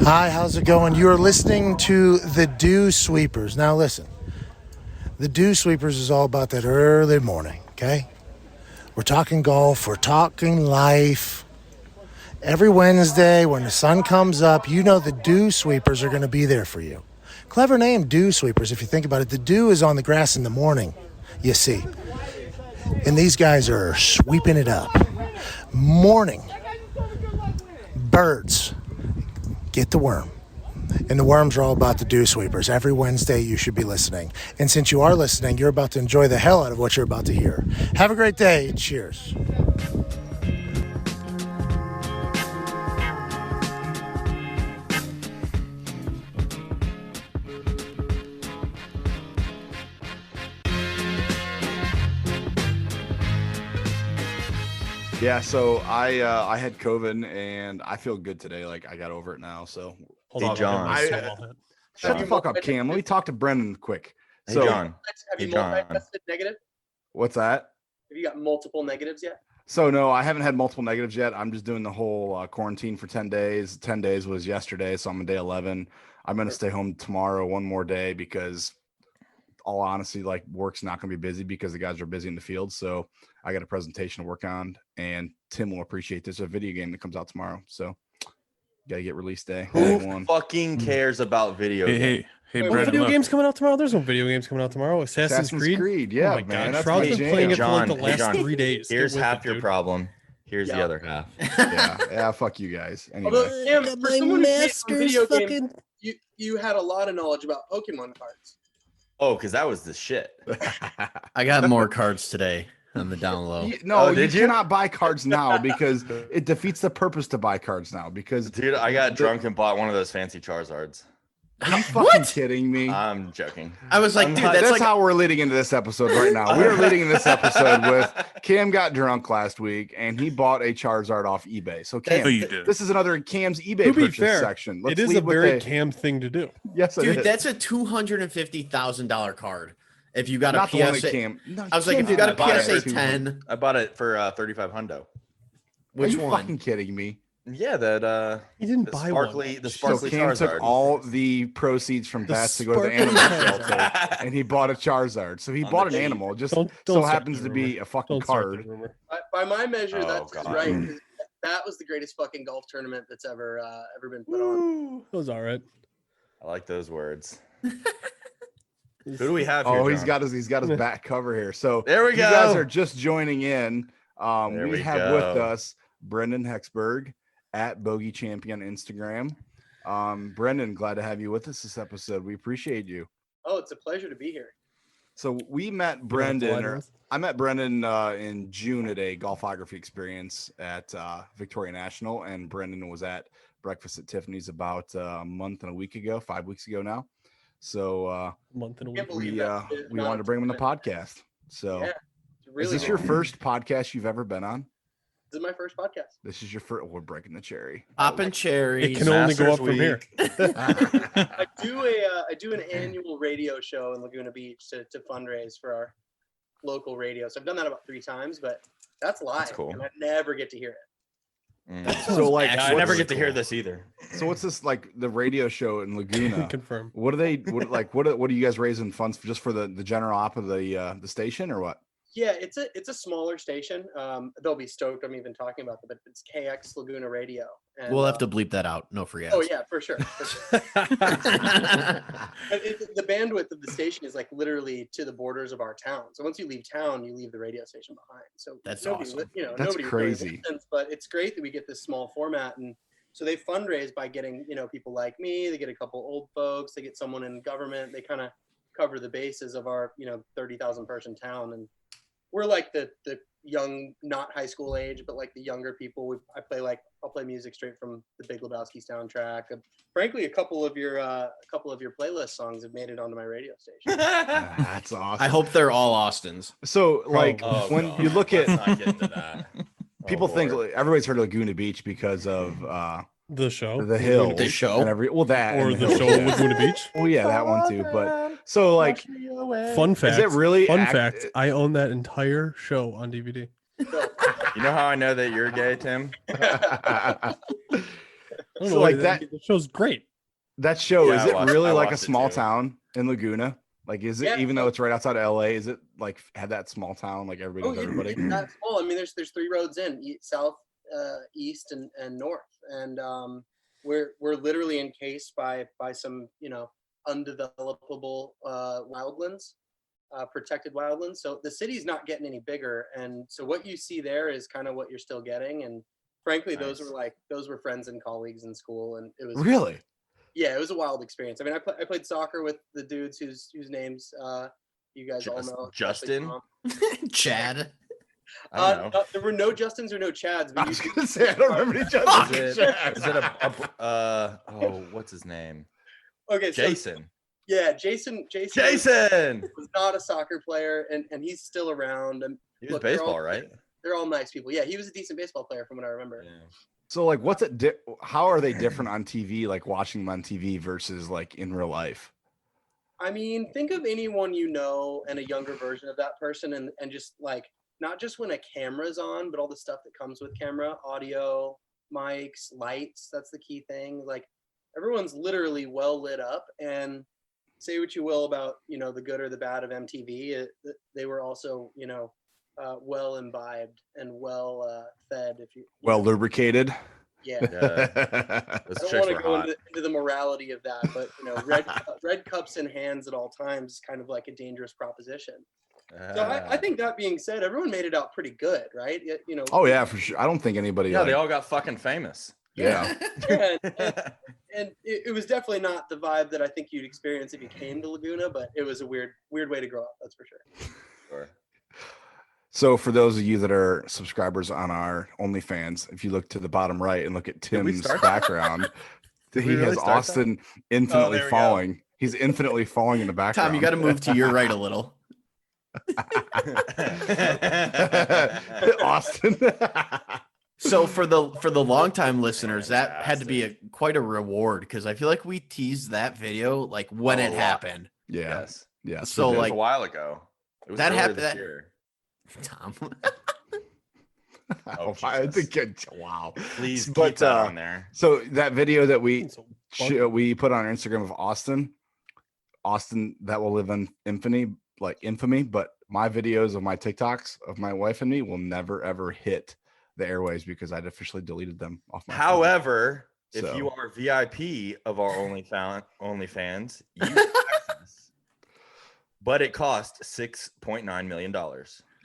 Hi, how's it going? You are listening to the Dew Sweepers. Now listen, the Dew Sweepers is all about that early morning, okay? We're talking golf, we're talking life. Every Wednesday when the sun comes up, you know the Dew Sweepers are going to be there for you. Clever name, Dew Sweepers, if you think about it. The dew is on the grass in the morning, you see. And these guys are sweeping it up. Morning. Birds. Get the worm. And the worms are all about the Dew Sweepers. Every Wednesday you should be listening. And since you are listening, you're about to enjoy the hell out of what you're about to hear. Have a great day. Cheers. Yeah, so I had COVID and I feel good today. Like I got over it now. So Hey, John. Shut the fuck up, Cam. Let me talk to Brendan quick. Hey, So, John. Have you Hey, John. multi-tested negative? what's that? Have you got multiple negatives yet? So no, I haven't had multiple negatives yet. I'm just doing the whole quarantine for 10 days. 10 days was yesterday, so I'm on day 11. I'm going to stay home tomorrow one more day because all honesty, like work's not going to be busy because the guys are busy in the field. So I got a presentation to work on, and Tim will appreciate this. A video game that comes out tomorrow. So got to get release day. Who fucking cares about video games? Hey, Wait, Brenden, Video look. games coming out tomorrow? There's no video games coming out tomorrow. Assassin's Creed. Yeah, Oh my man. god, That's Shroud's my been playing it jam. for like the Hey, last John, 3 days. Get Here's with half it, your dude. problem. Here's Yeah. the other half. Yeah, fuck you guys. Anyway. Although, Cam, for someone who played some video games, you had a lot of knowledge about Pokemon cards. Oh, because that was the shit. I got more cards today on the down low. No, Oh, did you you? cannot buy cards now because it defeats the purpose to buy cards now. Because Dude, I got drunk and bought one of those fancy Charizards. are you fucking kidding me? I'm joking. I was like, I'm dude, not- that's That's like how we're leading into this episode right now. We are leading into this episode with Cam got drunk last week and he bought a Charizard off eBay. So Cam, Oh, you did. this is another Cam's eBay To be purchase fair, section. it is a lead with very Cam thing to do. yes, it dude, is. that's a $250,000 card. If you got not a the one that PSA, Cam. No, I was like, Cam if you got a didn't buy it PSA for 10, I bought it for 35 hundo. which Are you one? fucking kidding me? Yeah, that He didn't the buy sparkly, one. the So sparkly Cam Charizard. took all the proceeds from The bets to go to the sparkly animal Charizard. shelter, and he bought a Charizard. So he On bought the an cheap. animal. Just Don't so start happens the to be rumor. a fucking Don't start the card. rumor. By my measure, Oh, that's God. right. 'Cause that was the greatest fucking golf tournament that's ever been put on. It was all right. I like those words. Who do we have here? Oh, he's John? got his back cover here. So There we you guys go. are just joining in. There We we have go. with us Brenden Hexberg at Bogey Champion Instagram. Brendan, glad to have you with us this episode. We appreciate you. Oh, it's a pleasure to be here. So we met You know what Brendan, the or line I met Brendan in June at a golfography experience at Victoria National, and Brendan was at Breakfast at Tiffany's about a month and a week ago, 5 weeks ago now. So Month and a Can't week. believe we that's the we amount wanted to of bring him on the time. podcast. So Yeah, it's really is this good. your first podcast you've ever been on? This is my first podcast. This is your first. We're breaking the cherry. Popping cherries. It can only go Masters up from here. I do an annual radio show in Laguna Beach to fundraise for our local radio. So I've done that about 3 times, but that's live. That's cool. And I never get to hear it. So like, I never what's- get to hear this either. So what's this like the radio show in Laguna? Confirm. What are they? What are you guys raising funds for? Just for the general op of the station or what? Yeah, it's a smaller station. They'll be stoked I'm even talking about them, but it's KX Laguna Radio. And, We'll have to bleep that out. No free ads. Oh yeah, for sure. For sure. The bandwidth of the station is like literally to the borders of our town. So once you leave town, you leave the radio station behind. So That's nobody, awesome. That's nobody really crazy. listens, but it's great that we get this small format, and so they fundraise by getting people like me. They get a couple old folks. They get someone in government. They kind of cover the bases of our 30,000 person town, and we're like the young, not high school age, but like the younger people. I'll play music straight from the Big Lebowski soundtrack. And frankly, a couple of your playlist songs have made it onto my radio station. That's awesome. I hope they're all Austins. So like Oh, when God. you look Let's at not get into that. people Oh, think Lord. everybody's heard of Laguna Beach because of The show. the hills, The show? and that Or and the hills, show yeah. Laguna Beach. Well, yeah, that one too. But so like, Fun fact. is it really Fun fact. I own that entire show on DVD. So, You know how I know that you're gay, Tim? don't So know like why that the show's great. that show, Yeah, is it really I like a watched it small too. town in Laguna? Like, is it, Yeah, even so- though it's right outside of LA, is it like had that small town, like everybody knows everybody? It's that small. I mean, there's 3 roads in: south, east, and north, and we're literally encased by some undevelopable wildlands, protected wildlands. So the city's not getting any bigger, and so what you see there is kind of what you're still getting. And frankly, Nice. those were friends and colleagues in school, and it was Really? yeah, it was a wild experience. I mean, I played soccer with the dudes whose names you guys all know. especially Justin? Tom. Chad. I don't know. No, there were no Justins or no Chads. I But was you, gonna say I don't remember any Is Justin. it what's his name? okay, so Jason. yeah, Jason Jason. was not a soccer player, and he's still around. And He was look, they're baseball, all- right? They're all nice people. Yeah, he was a decent baseball player from what I remember. Yeah. So like, what's it? How are they different on TV? Like watching them on TV versus like in real life? I mean, think of anyone you know and a younger version of that person, and just like not just when a camera's on, but all the stuff that comes with camera, audio, mics, lights. That's the key thing. Like everyone's literally well lit up. And say what you will about the good or the bad of MTV, they were also well imbibed and well fed. If you Well know. lubricated. Yeah. Yeah. Those I don't chicks want to were go hot. into the morality of that, but red cups in hands at all times is kind of like a dangerous proposition. So I think that being said, everyone made it out pretty good, right? Oh yeah, for sure. I don't think anybody. yeah, like, they all got fucking famous. Yeah. Yeah, and it was definitely not the vibe that I think you'd experience if you came to Laguna, but it was a weird way to grow up. That's for sure. Sure. So for those of you that are subscribers on our OnlyFans, if you look to the bottom right and look at we Tim's start background, we he really has start that? Austin infinitely there we go. falling. He's infinitely falling in the background. Tom, you got to move to your right a little. Austin. So for the longtime listeners, that had to be quite a reward because I feel like we teased that video like when Oh, it a lot. happened. Yeah. Yes. Yes. So, we It did. was a like, while ago. It was that earlier happened- this that- year. Tom. Oh, Oh, I Jesus. think wow. Please But, keep that on there. So that video that we So funky. we put on our Instagram of Austin, that will live in infamy. But my videos of my TikToks of my wife and me will never ever hit the airways because I'd officially deleted them off my phone. However, if So- you are VIP of our OnlyFans, you get access. But it cost $6.9 million.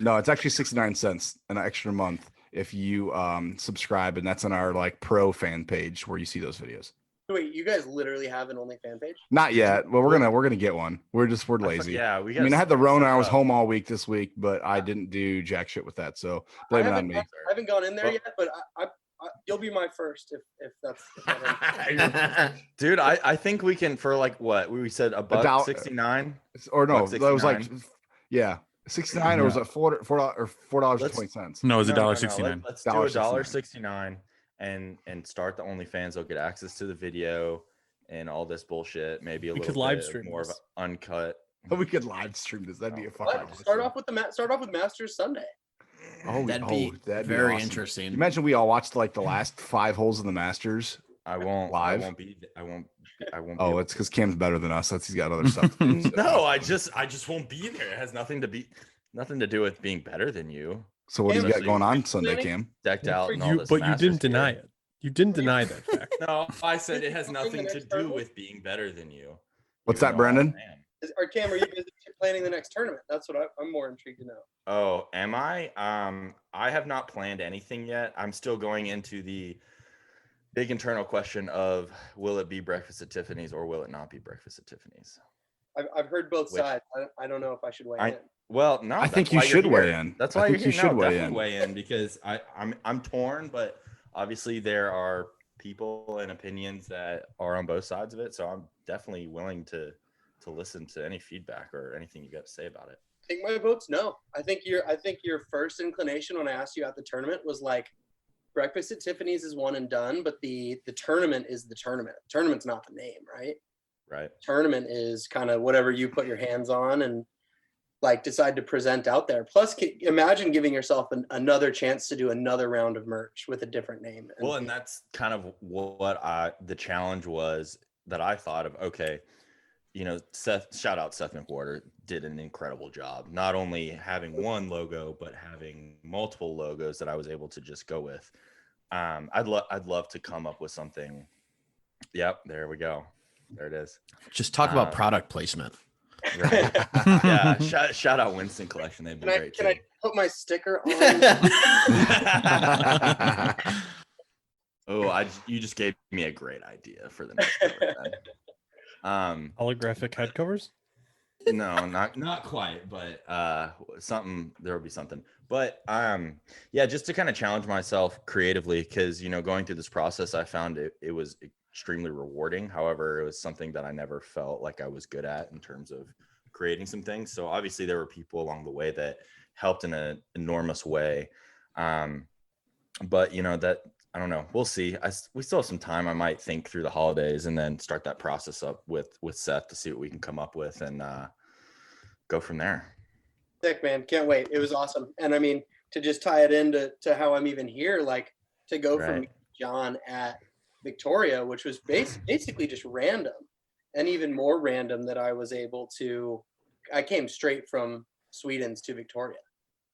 No, it's actually 69 cents an extra month if you subscribe, and that's on our like pro fan page where you see those videos. Wait, you guys literally have an OnlyFans page? Not yet. Well, we're gonna get one. We're lazy. Yeah, we I got. mean, I had the Rona. I was home all week this week, but I didn't do jack shit with that. So blame it on me. I haven't gone in there Well- yet, but I you'll be my first if that's. If that Dude, I think we can for like what we said a buck dollar- 69. Or no, Buck that was like 69. yeah, 69 or was it $4.20? No, it's No, no, no, $1.69. Let's do $1.69 and start the OnlyFans. They'll get access to the video and all this bullshit. Maybe a We little could live bit stream more of this. an uncut. We could live stream this. That'd be a fucking. What? Start off with Masters Sunday. Oh, That'd be very interesting. Imagine we all watched like the last 5 holes of the Masters. I won't. Live? I won't be. I won't. Oh, be it's because Cam's better than us. He's got other stuff. To do, so. No, I just won't be there. It has nothing to do with being better than you. So what do you got Honestly, going on Sunday, Cam? Decked out and all this. But you Masters didn't gear. deny it. You didn't deny that fact. No, I said it has Bring the nothing to next do tournament? with being better than you. What's even that, though I Brenden? am. Or Cam, are you busy planning the next tournament? That's what I'm more intrigued to know. Oh, am I? I have not planned anything yet. I'm still going into the big internal question of will it be breakfast at Tiffany's or will it not be breakfast at Tiffany's? I've heard both Which- sides. I don't know if I should weigh I- in. Well, no, I that's think you why you're should here. weigh in. That's I why think you're you here. No, should weigh definitely in. weigh in because I'm torn, but obviously there are people and opinions that are on both sides of it. So I'm definitely willing to listen to any feedback or anything you got to say about it. I think my vote's no. I think your first inclination when I asked you at the tournament was like, breakfast at Tiffany's is one and done, but the tournament is the tournament. Tournament's not the name, right? Right. Tournament is kind of whatever you put your hands on, and like decide to present out there. Plus, imagine giving yourself another chance to do another round of merch with a different name. Well, and that's kind of what the challenge was that I thought of. Okay, you know, shout out Seth McWhorter, did an incredible job. Not only having one logo, but having multiple logos that I was able to just go with. I'd love to come up with something. Yep, there we go. There it is. Just talk about product placement. Right. Yeah. Shout out Winston Collection. They've been great. Can I put my sticker on? You just gave me a great idea for the next cover. Holographic head covers? No, not quite, but there will be something. But yeah, just to kind of challenge myself creatively, because you know, going through this process, I found it was extremely rewarding. However, it was something that I never felt like I was good at in terms of creating some things. So obviously there were people along the way that helped in an enormous way. But you know, that I don't know, we'll see. We still have some time. I might think through the holidays and then start that process up with Seth to see what we can come up with and go from there. Sick, man. Can't wait. It was awesome. And I mean, to just tie it into how I'm even here, like to go from John at Victoria, which was basically just random, and even more random that I was able to, I came straight from Sweden's to Victoria.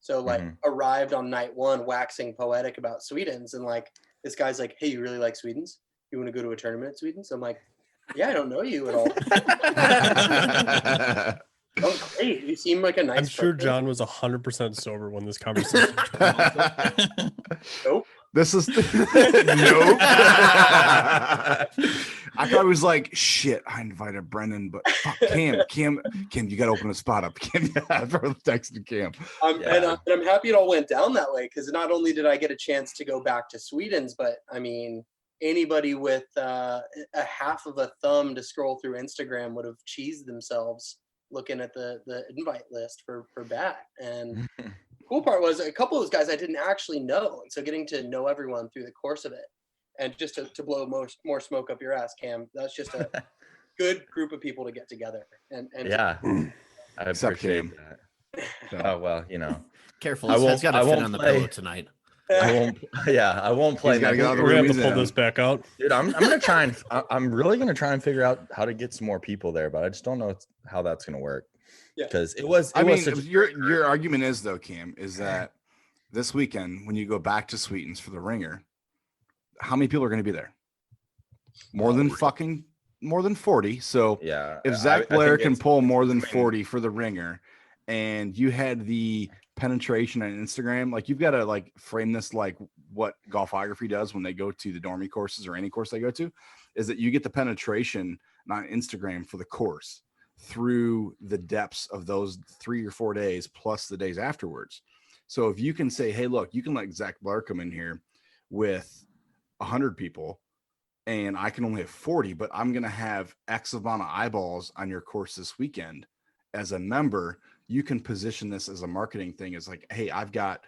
So like arrived on night one waxing poetic about Sweden's, and like this guy's like, hey, you really like Sweden's? You want to go to a tournament at Sweden's? I'm like, yeah, I don't know you at all. Oh, great. You seem like a nice I'm sure person. John was 100% sober when this conversation Nope. This is nope. I thought it was like shit. I invited Brenden, but fuck Cam, you got to open a spot up. Cam, I texted Cam. And I'm happy it all went down that way, because not only did I get a chance to go back to Sweden's, but I mean, anybody with a half of a thumb to scroll through Instagram would have cheesed themselves looking at the invite list for back. And cool part was a couple of those guys I didn't actually know, and so getting to know everyone through the course of it, and just to blow more smoke up your ass, Cam, that's just a good group of people to get together. And yeah, I appreciate that. Oh well, you know, careful. His head's got to fit on the pillow tonight. I won't play. We're gonna have to pull this back out, dude. I'm gonna try and I'm really gonna try and figure out how to get some more people there, but I just don't know how that's gonna work. Because your argument is though, Cam, is that this weekend when you go back to Sweetens for the ringer, how many people are going to be there? More than 40. So yeah, if Zach Blair can pull more than 40 for the ringer, and you had the penetration on Instagram, like you've got to like frame this like what golfography does when they go to the dormy courses or any course they go to, is that you get the penetration on Instagram for the course through the depths of those 3 or 4 days plus the days afterwards. So if you can say, hey, look, you can let Zach Blair come in here with 100 people and I can only have 40, but I'm going to have X amount of eyeballs on your course this weekend as a member. You can position this as a marketing thing. It's like, hey, I've got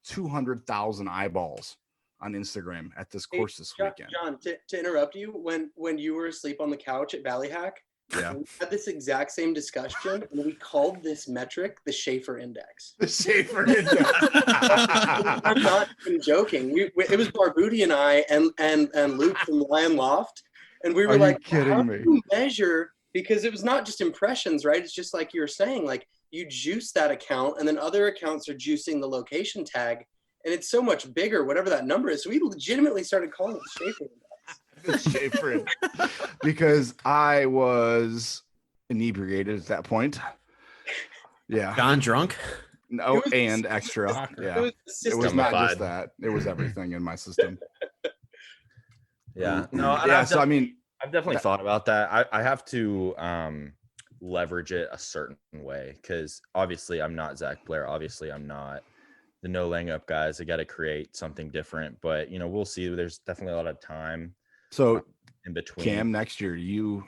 200,000 eyeballs on Instagram at this course this weekend. John, to interrupt you, when you were asleep on the couch at Valley Hack, yeah, we had this exact same discussion, and we called this metric the Schaefer Index. The Schaefer Index. I'm not even joking. It was Barbuti and I and Luke from Lion Loft, and we were Are like, you how kidding do me? you measure? Because it was not just impressions, right? It's just like you were saying, like you juice that account, and then other accounts are juicing the location tag, and it's so much bigger, whatever that number is. So we legitimately started calling it the Schaefer Index. Schaefer, because I was inebriated at that point. Yeah. John drunk? No, and extra. Yeah. It was not just that. It was everything in my system. Yeah. No, yeah. So I mean, I've definitely thought about that. I have to leverage it a certain way, because obviously I'm not Zach Blair. Obviously I'm not the no laying up guys. I got to create something different, but you know, we'll see. There's definitely a lot of time. So in between, Cam, next year you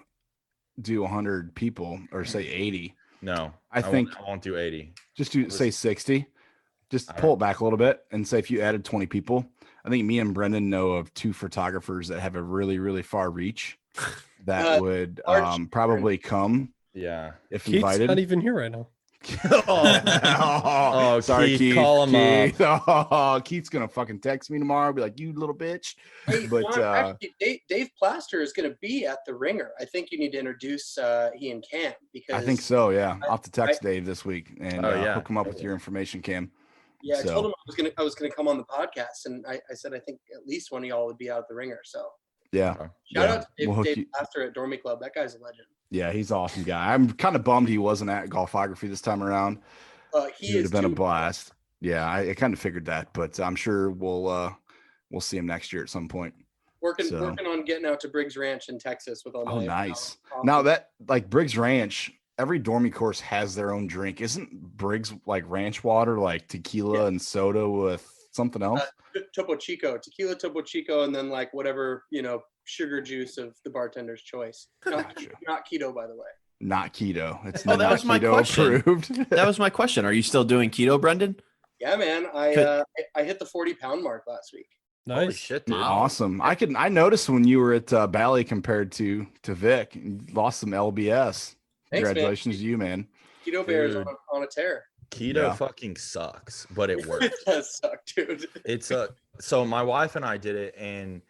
do 100 people, or say 80. No, I think I won't do 80. Just do say 60. Just pull it back a little bit and say if you added 20 people. I think me and Brenden know of 2 photographers that have a really, really far reach that would probably come. Yeah, if Keith's invited. not even here right now. Oh, sorry, Keith, Keith. call him Keith. Oh, Keith's gonna fucking text me tomorrow. Be like, "You little bitch." Hey, But John, actually, Dave Plaster is going to be at the Ringer. I think you need to introduce he and Cam because I think so. Yeah, I'll have to text I- Dave this week and yeah. hook him up with your information, Cam. Yeah, I So- told him I was gonna come on the podcast, and I said I think at least one of y'all would be out at the Ringer. So Yeah, shout out to We'll hook Dave you- Plaster at Dormy Club. That guy's a legend. Yeah, he's an awesome guy. I'm kind of bummed he wasn't at Golfography this time around. He It would is have been a too. blast. Yeah, I kind of figured that, but I'm sure we'll see him next year at some point. Working on getting out to Briggs Ranch in Texas with all my. Oh, nice. Now that like Briggs Ranch, every dormy course has their own drink. Isn't Briggs like ranch water, like tequila and soda with something else? Topo Chico, tequila Topo Chico, and then like whatever sugar juice of the bartender's choice. Not keto, by the way. Not keto. It's Oh, that not was my keto question. approved. That was my question. Are you still doing keto, Brenden? Yeah, man. I hit the 40-pound mark last week. Holy Nice. shit, dude. Awesome. I noticed when you were at Bally compared to Vic, you lost some LBS. Thanks, Congratulations to you, man. Keto Bear's Dude. on a tear. Keto fucking sucks, but it works. It does suck, dude. So my wife and I did it, and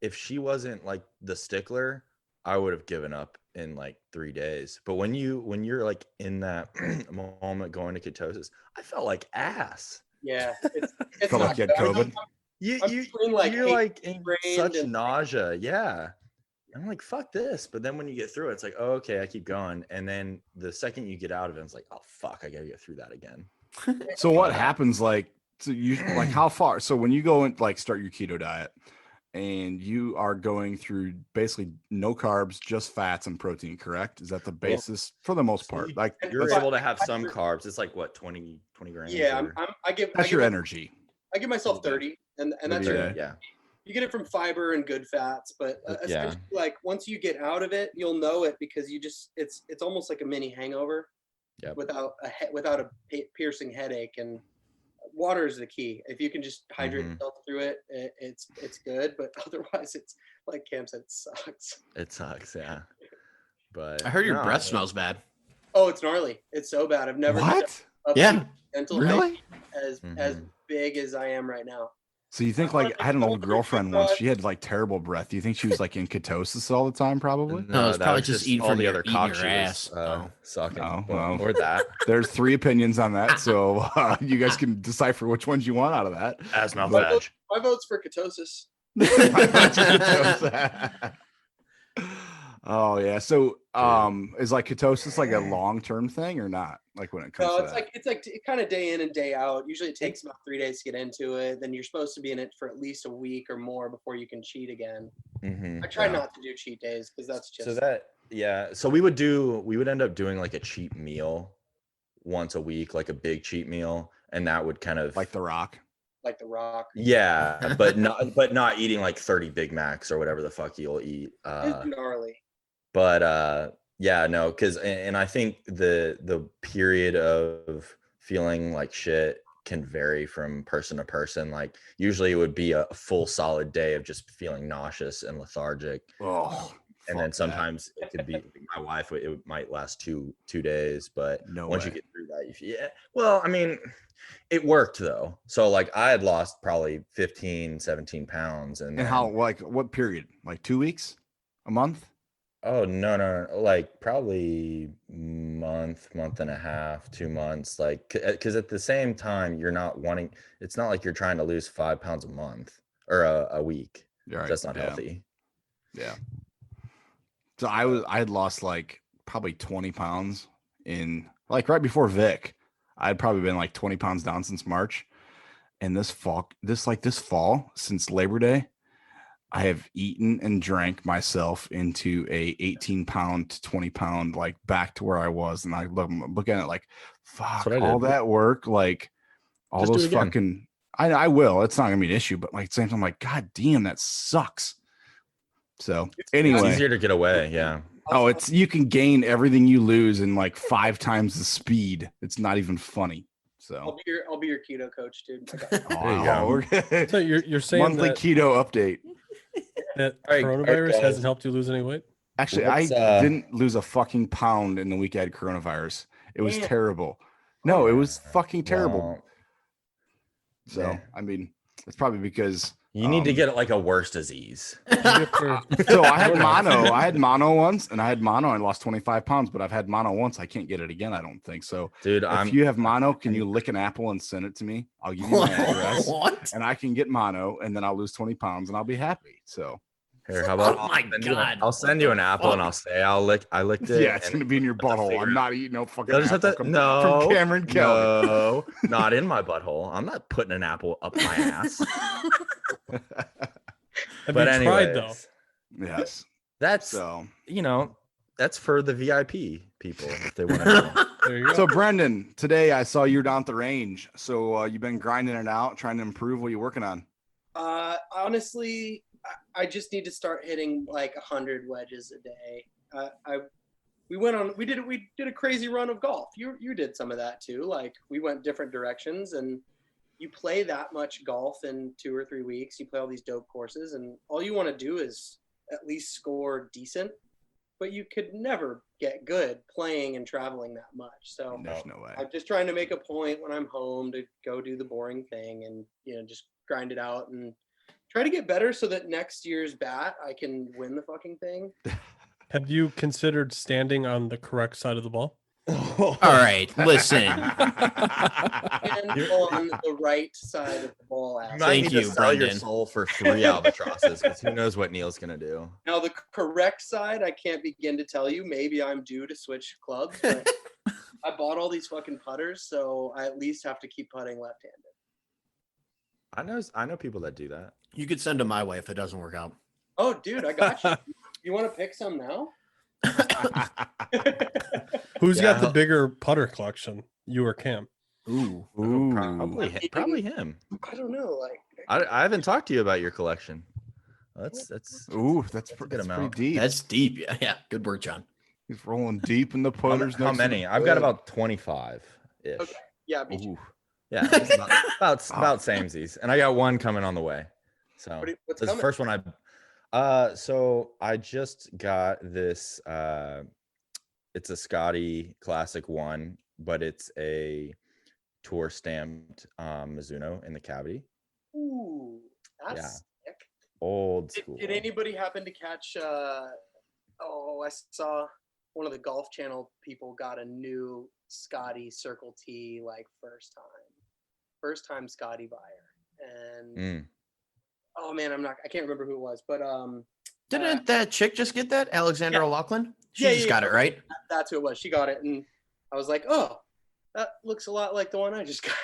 if she wasn't like the stickler, I would have given up in like 3 days. But when you're like in that moment going to ketosis, I felt like ass. Yeah, it's Felt like you had COVID. You're like in such and- nausea. Yeah. I'm like, fuck this. But then when you get through it, it's like, oh, okay, I keep going. And then the second you get out of it, it's like, oh fuck, I gotta get through that again. So what happens like so you like how far? So when you go and like start your keto diet and you are going through basically no carbs, just fats and protein, correct? Is that the basis for the most part? Like You're able to have some carbs. It's like what, 20 grams? Yeah, or- that's your energy. I give myself 30, and that's Yeah. yeah. you get it from fiber and good fats, but essentially, like once you get out of it, you'll know it because you just it's almost like a mini hangover. Yep. Without a piercing headache, and water is the key. If you can just hydrate yourself through it, it's good. But otherwise, it's like Cam said, it sucks. It sucks, yeah. But I heard your breath smells bad. Oh, it's gnarly. It's so bad. I've never What? Yeah. dental Really? as big as I am right now. So you think like I had an old girlfriend once, she had like terrible breath. Do you think she was like in ketosis all the time? Probably. No, it's that probably was just eating all from the your- other eating cock your she ass. was sucking. Oh, well. Or that. There's 3 opinions on that, so you guys can decipher which ones you want out of that. Ass mouth But- badge. My vote's for ketosis. Oh yeah. So is like ketosis like a long-term thing or not? Like when it comes No, to it's that? like kind of day in and day out. Usually it takes about 3 days to get into it. Then you're supposed to be in it for at least a week or more before you can cheat again. I try not to do cheat days because that's just So we would end up doing like a cheat meal once a week, like a big cheat meal, and that would kind of like The Rock. like The Rock. Yeah, but not eating like 30 Big Macs or whatever the fuck you'll eat. It's gnarly. But yeah, no, because and I think the period of feeling like shit can vary from person to person. Like usually it would be a full solid day of just feeling nauseous and lethargic. Oh, And then sometimes it could be my wife, it might last two days, but once you get through that, well, I mean, it worked though. So like I had lost probably 15, 17 pounds. And how, like what period? Like 2 weeks? A month? Oh, no. Like probably month and a half, 2 months. Like, cause at the same time, it's not like you're trying to lose 5 pounds a month or a week. Right. That's not healthy. Yeah. So I had lost like probably 20 pounds in like right before Vic. I'd probably been like 20 pounds down since March. And this fall, since Labor Day, I have eaten and drank myself into a 18 pound to 20 pound, like back to where I was. And I'm looking at it like, fuck, all that work, like all Just those fucking, I will, it's not gonna be an issue, but like at the same time, I'm like, God damn, that sucks. So anyway, it's easier to get away. Yeah. Oh, you can gain everything you lose in like 5 times the speed. It's not even funny. So I'll be your keto coach, dude. There you go. So you're saying monthly that, keto update. that All right, coronavirus guys. hasn't helped you lose any weight? Actually, Let's, I didn't lose a fucking pound in the week I had coronavirus. It was Damn. terrible. No, it was fucking terrible. Well, So yeah. I mean, it's probably because You need to get like a worse disease. So I had mono. I had mono once, and I had mono and lost 25 pounds. But I've had mono once. I can't get it again. I don't think so. Dude, if you have mono, can you lick an apple and send it to me? I'll give you my address, and I can get mono, and then I'll lose 20 pounds, and I'll be happy. So here, how about I'll send you an apple, and I'll say I licked it. Yeah, it's gonna be in your butthole. I'm not eating no fucking. You'll just have to from Cameron Kelly. No, not in my butthole. I'm not putting an apple up my ass. But anyway, though. Yes, that's that's for the VIP people if they want to know. There you go. So Brenden, today I saw you're down at the range. So you've been grinding it out, trying to improve. What are you working on? Honestly, I just need to start hitting like 100 wedges a day. We did a crazy run of golf. You did some of that too. Like we went different directions, and you play that much golf in 2 or 3 weeks. You play all these dope courses, and all you want to do is at least score decent. But you could never get good playing and traveling that much. So there's no way. I'm just trying to make a point when I'm home to go do the boring thing and just grind it out and try to get better so that next year's bat I can win the fucking thing. Have you considered standing on the correct side of the ball? All right, listen. And on the right side of the ball. You might Thank need you, to sell your Brenden. soul for 3 albatrosses because who knows what Neil's gonna do. Now the correct side, I can't begin to tell you. Maybe I'm due to switch clubs, but I bought all these fucking putters, so I at least have to keep putting left-handed. I know people that do that. You could send them my way if it doesn't work out. Oh, dude, I got you. You want to pick some now? Who's got the bigger putter collection? You or Cam? Ooh. Probably him. I don't know. Like I haven't talked to you about your collection. That's That's good pretty amount. deep. That's deep. Yeah. Good work, John. He's rolling deep in the putters. How many? I've got about 25 ish. Okay. Yeah, me too. Yeah, it's about samesies, and I got one coming on the way. So What's this is coming? the first one so I just got this. It's a Scotty Classic 1, but it's a tour stamped Mizuno in the cavity. Ooh, that's sick. Old school. Did anybody happen to catch? I saw one of the Golf Channel people got a new Scotty Circle T like first time Scotty buyer, and oh man, I can't remember who it was, but Didn't that chick just get that? Alexander O'Loughlin? She just got it, right? That's who it was. She got it, and I was like, oh, that looks a lot like the one I just got.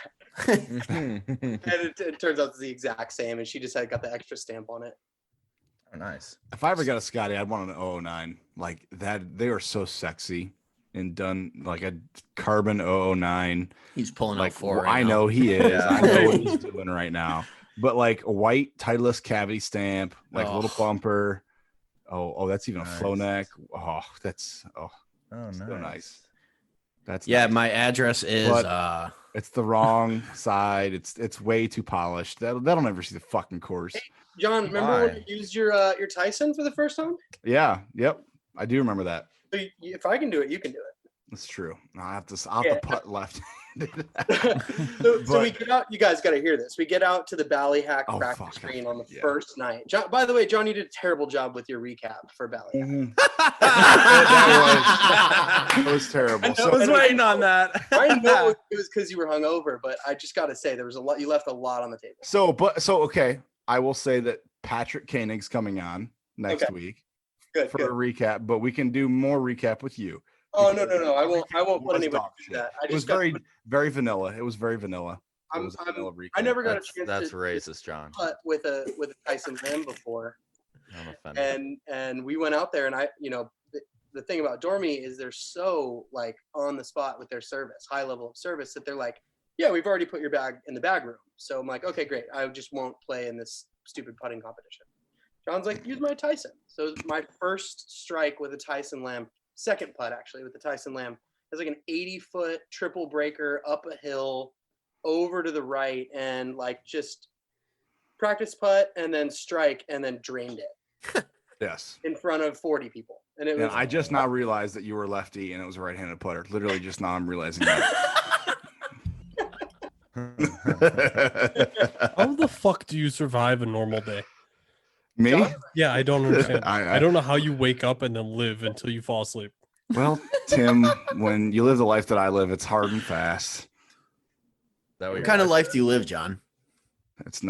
And it turns out it's the exact same, and she just got the extra stamp on it. Oh, nice. If I ever got a Scotty, I'd want an 009 like that. They are so sexy and done like a carbon 009. He's pulling Like out 4 right I now. know he is. Yeah. I know what he's doing right now. But like a white Titleist cavity stamp, like a little bumper. Oh, that's even a flow neck. Oh, that's nice. so nice. That's Yeah, nice. my address is But- It's the wrong side. It's way too polished. That'll never see the fucking course. John, remember when Why? you used your Tyson for the first time? Yeah. Yep. I do remember that. So if I can do it, you can do it. That's true. I'll have to putt left. So we get out. You guys got to hear this. We get out to the Ballyhack practice fuck, screen on the yeah. first night. John, by the way, John, you did a terrible job with your recap for Ballyhack. It was terrible. I was waiting on that. I know it was because you were hungover, but I just got to say there was a lot. You left a lot on the table. So okay. I will say that Patrick Koenig's coming on next week Good. for a recap, but we can do more recap with you. Oh no! I won't put anybody through that. It was very vanilla. It was very vanilla. It was a vanilla recap. I never got a chance That's to racist, John. putt with a Tyson Ram before, I'm offended. and we went out there, and the thing about Dormy is they're so like on the spot with their service, high level of service, that they're like, yeah, we've already put your bag in the bag room. So I'm like, okay, great. I just won't play in this stupid putting competition. John's like, use my Tyson. So my first strike with a Tyson Lamb, second putt actually with the Tyson Lamb, is like an 80-foot triple breaker up a hill over to the right, and like just practice putt and then strike and then drained it Yes. in front of 40 people. And it And was I just now realized that you were lefty and it was a right-handed putter. Literally just now I'm realizing that. How the fuck do you survive a normal day? Me? John? Yeah, I don't understand. I- I don't know how you wake up and then live until you fall asleep. Well, Tim, when you live the life that I live, it's hard and fast. What kind of life do you live, John? It's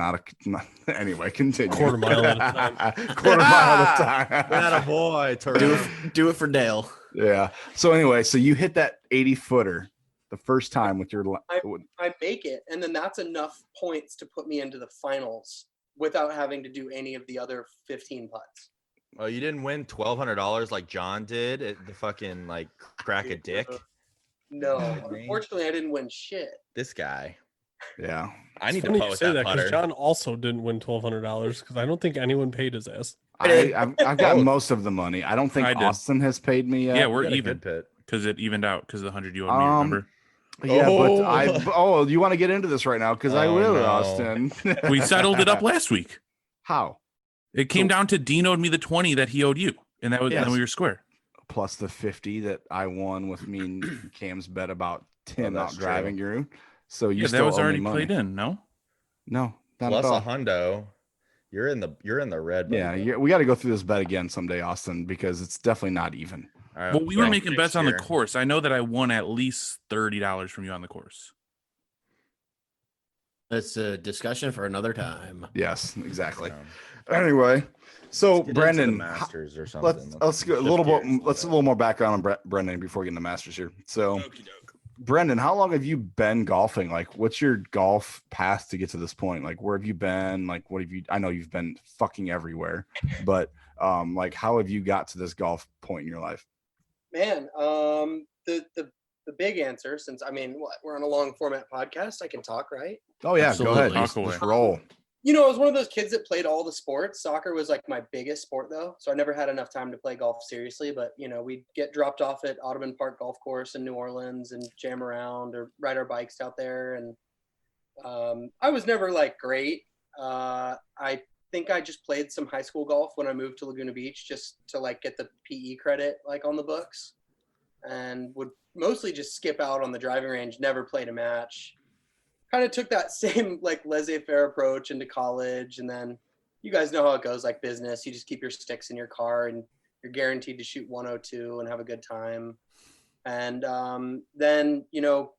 anyway, continue. Quarter mile at a time. Quarter mile at a time. That a boy. Do it for Dale. Yeah. So anyway, so you hit that 80-footer the first time with your. I make it, and then that's enough points to put me into the finals without having to do any of the other 15 putts. Oh, you didn't win $1,200 like John did at the fucking crack a dick. No, unfortunately, I didn't win shit. This guy. Yeah. I need to Funny you post say that because putter. John also didn't win $1,200 because I don't think anyone paid his ass. I've got most of the money. I don't think I did. Austin has paid me yet. Yeah, we're You got a even good pit. because it evened out because of the 100 you owed me. Remember? Yeah, Oh. but you want to get into this right now? Because I Oh, will, no. Austin. We settled it up last week. How? It came down to Dean owed me the 20 that he owed you, and that was Yes. and then we were square. Plus the 50 that I won with me and Cam's bet about Tim that's out driving you. So you Yeah, still that was owe me already money. played in. No, No, not Plus at all. a hundo. You're in the red. buddy. Yeah, we got to go through this bet again someday, Austin, because it's definitely not even. All right, well, we were well, making next bets on the year. course. I know that I won at least $30 from you on the course. That's a discussion for another time. Yes, exactly. Yeah. Anyway, so Get into the Brenden, Masters or something. let's go a shift little gears bit. Let's a little more background on Brenden before we get into Masters here. So, Brenden, how long have you been golfing? Like, what's your golf path to get to this point? Like, where have you been? Like, what have you? I know you've been fucking everywhere, but like, how have you got to this golf point in your life? Man, the big answer, since we're on a long format podcast, I can talk, right? Oh yeah, Absolutely. go ahead. Talk Just away. roll. You know, I was one of those kids that played all the sports. Soccer was like my biggest sport though. So I never had enough time to play golf seriously, but you know, we'd get dropped off at Audubon Park Golf Course in New Orleans and jam around or ride our bikes out there. And I was never like great. I think I just played some high school golf when I moved to Laguna Beach just to like get the PE credit like on the books, and would mostly just skip out on the driving range, never played a match. Kind of took that same like laissez-faire approach into college, and then you guys know how it goes, like business. You just keep your sticks in your car and you're guaranteed to shoot 102 and have a good time. And then, you know,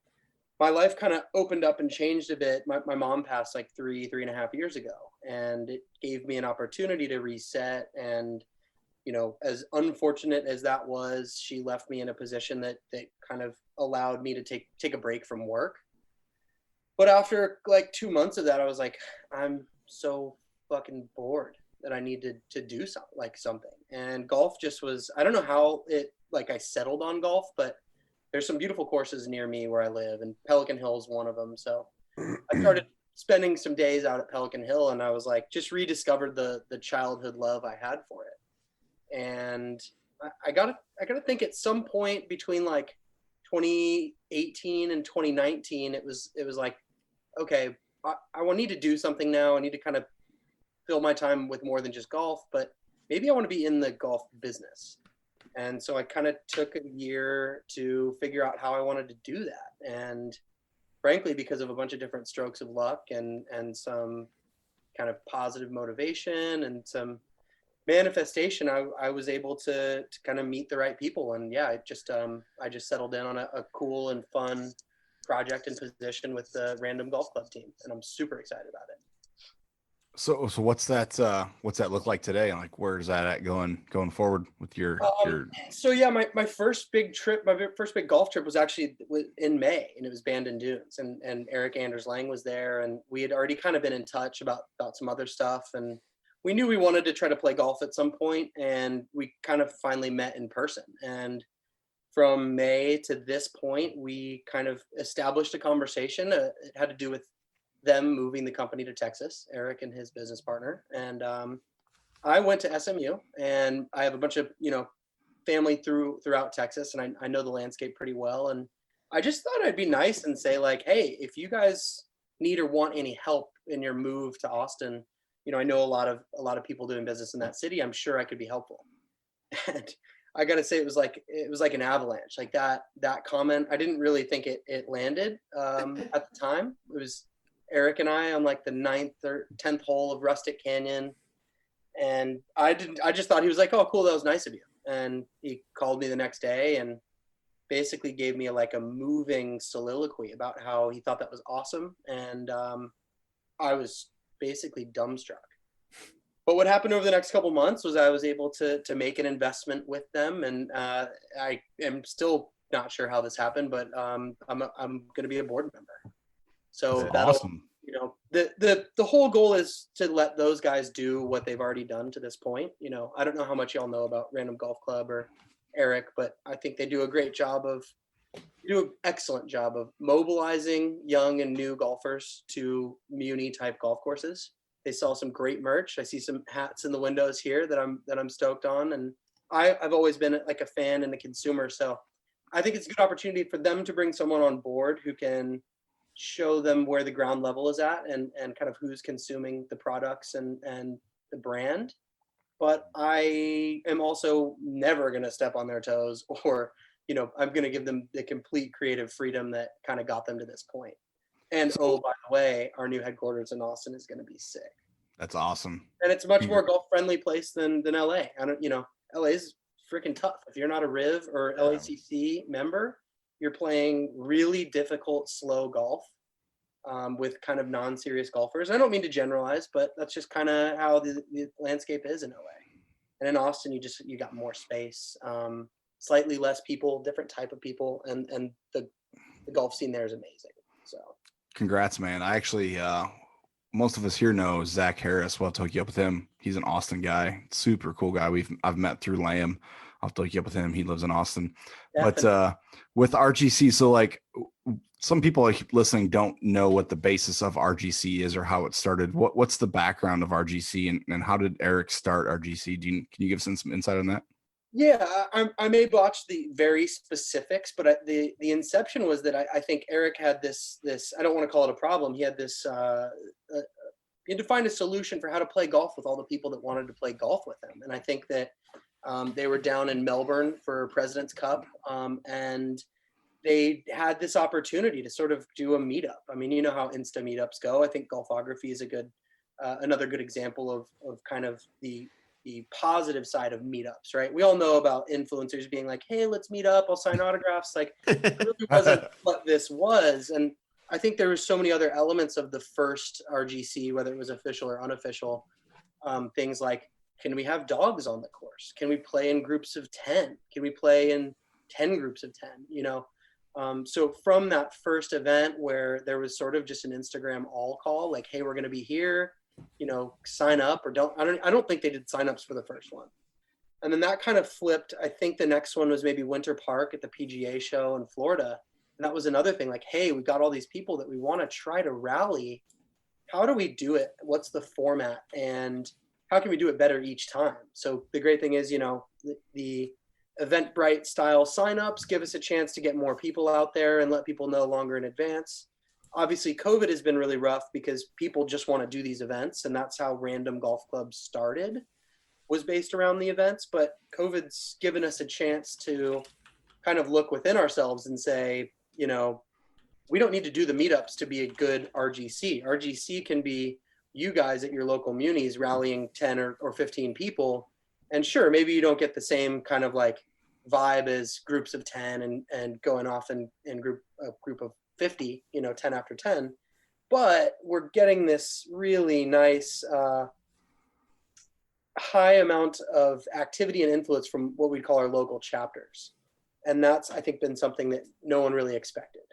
my life kind of opened up and changed a bit. My mom passed like three and a half years ago, and it gave me an opportunity to reset. And, you know, as unfortunate as that was, she left me in a position that kind of allowed me to take a break from work. But after like 2 months of that, I was like, I'm so fucking bored that I need to do something. And golf just was, I don't know how I settled on golf, but there's some beautiful courses near me where I live, and Pelican Hill is one of them. So I started spending some days out at Pelican Hill, and I was like, just rediscovered the childhood love I had for it. And I gotta think at some point between like 2018 and 2019, it was like, okay, I need to do something now. I need to kind of fill my time with more than just golf, but maybe I want to be in the golf business. And so I kind of took a year to figure out how I wanted to do that. And frankly, because of a bunch of different strokes of luck and some kind of positive motivation and some manifestation, I was able to kind of meet the right people. And yeah, I just settled in on a cool and fun project and position with the Random Golf Club team, and I'm super excited about it. So what's that look like today? And like, where's that at going forward with your So yeah, my first big trip, my first big golf trip was actually in May, and it was Brenden Dunes, and Eric Anders Lang was there, and we had already kind of been in touch about some other stuff, and we knew we wanted to try to play golf at some point, and we kind of finally met in person. And from May to this point, we kind of established a conversation. It had to do with them moving the company to Texas, Eric and his business partner. And I went to SMU, and I have a bunch of, you know, family throughout Texas, and I know the landscape pretty well. And I just thought I'd be nice and say like, hey, if you guys need or want any help in your move to Austin, you know, I know a lot of people doing business in that city. I'm sure I could be helpful. And I gotta say it was like an avalanche. Like that comment, I didn't really think it landed at the time. It was Eric and I on like the 9th or 10th hole of Rustic Canyon, and I just thought he was like, oh cool, that was nice of you. And he called me the next day and basically gave me a moving soliloquy about how he thought that was awesome, and I was basically dumbstruck. But what happened over the next couple months was I was able to make an investment with them, and I am still not sure how this happened, but I'm going to be a board member. So that's awesome. You know, the whole goal is to let those guys do what they've already done to this point. You know, I don't know how much y'all know about Random Golf Club or Eric, but I think they do an excellent job of mobilizing young and new golfers to Muni type golf courses. They sell some great merch. I see some hats in the windows here that I'm stoked on, and I've always been like a fan and a consumer. So I think it's a good opportunity for them to bring someone on board who can show them where the ground level is at and kind of who's consuming the products and the brand. But I am also never going to step on their toes, or, you know, I'm going to give them the complete creative freedom that kind of got them to this point. And oh, by the way, our new headquarters in Austin is going to be sick. That's awesome. And it's a much more golf friendly place than LA. LA is freaking tough. If you're not a Riv or LACC member, you're playing really difficult, slow golf with kind of non-serious golfers. I don't mean to generalize, but that's just kind of how the landscape is in LA. And in Austin, you got more space, slightly less people, different type of people, and the golf scene there is amazing. So. Congrats, man. I actually, most of us here know Zach Harris. We'll have to hook you up with him. He's an Austin guy, super cool guy. I've met through Lamb. I'll have to hook you up with him. He lives in Austin. Definitely. But with RGC, so like some people listening don't know what the basis of RGC is or how it started. What's the background of RGC and how did Eric start RGC? Can you give us some insight on that? Yeah, I may botch the very specifics, but the inception was that I think Eric had this I don't want to call it a problem. He had this he had to find a solution for how to play golf with all the people that wanted to play golf with him. And I think that they were down in Melbourne for President's Cup, and they had this opportunity to sort of do a meetup. I mean, you know how Insta meetups go. I think Golfography is another good example of kind of the positive side of meetups, right? We all know about influencers being like, hey, let's meet up, I'll sign autographs. Like, it really wasn't what this was. And I think there were so many other elements of the first RGC, whether it was official or unofficial, things like, can we have dogs on the course? Can we play in groups of 10? Can we play in 10 groups of 10? You know, so from that first event where there was sort of just an Instagram all call, like, hey, we're going to be here, you know, sign up or don't. I don't think they did signups for the first one. And then that kind of flipped. I think the next one was maybe Winter Park at the PGA show in Florida. And that was another thing, like, hey, we've got all these people that we want to try to rally. How do we do it? What's the format? And how can we do it better each time? So the great thing is, you know, the Eventbrite style signups give us a chance to get more people out there and let people know longer in advance. Obviously, COVID has been really rough because people just want to do these events, and that's how Random Golf Club started, was based around the events. But COVID's given us a chance to kind of look within ourselves and say, you know, we don't need to do the meetups to be a good RGC. RGC can be you guys at your local munis rallying 10 or 15 people. And sure, maybe you don't get the same kind of like vibe as groups of 10 and going off in a group of 50, you know, 10 after 10, but we're getting this really nice high amount of activity and influence from what we call our local chapters. And that's, I think, been something that no one really expected.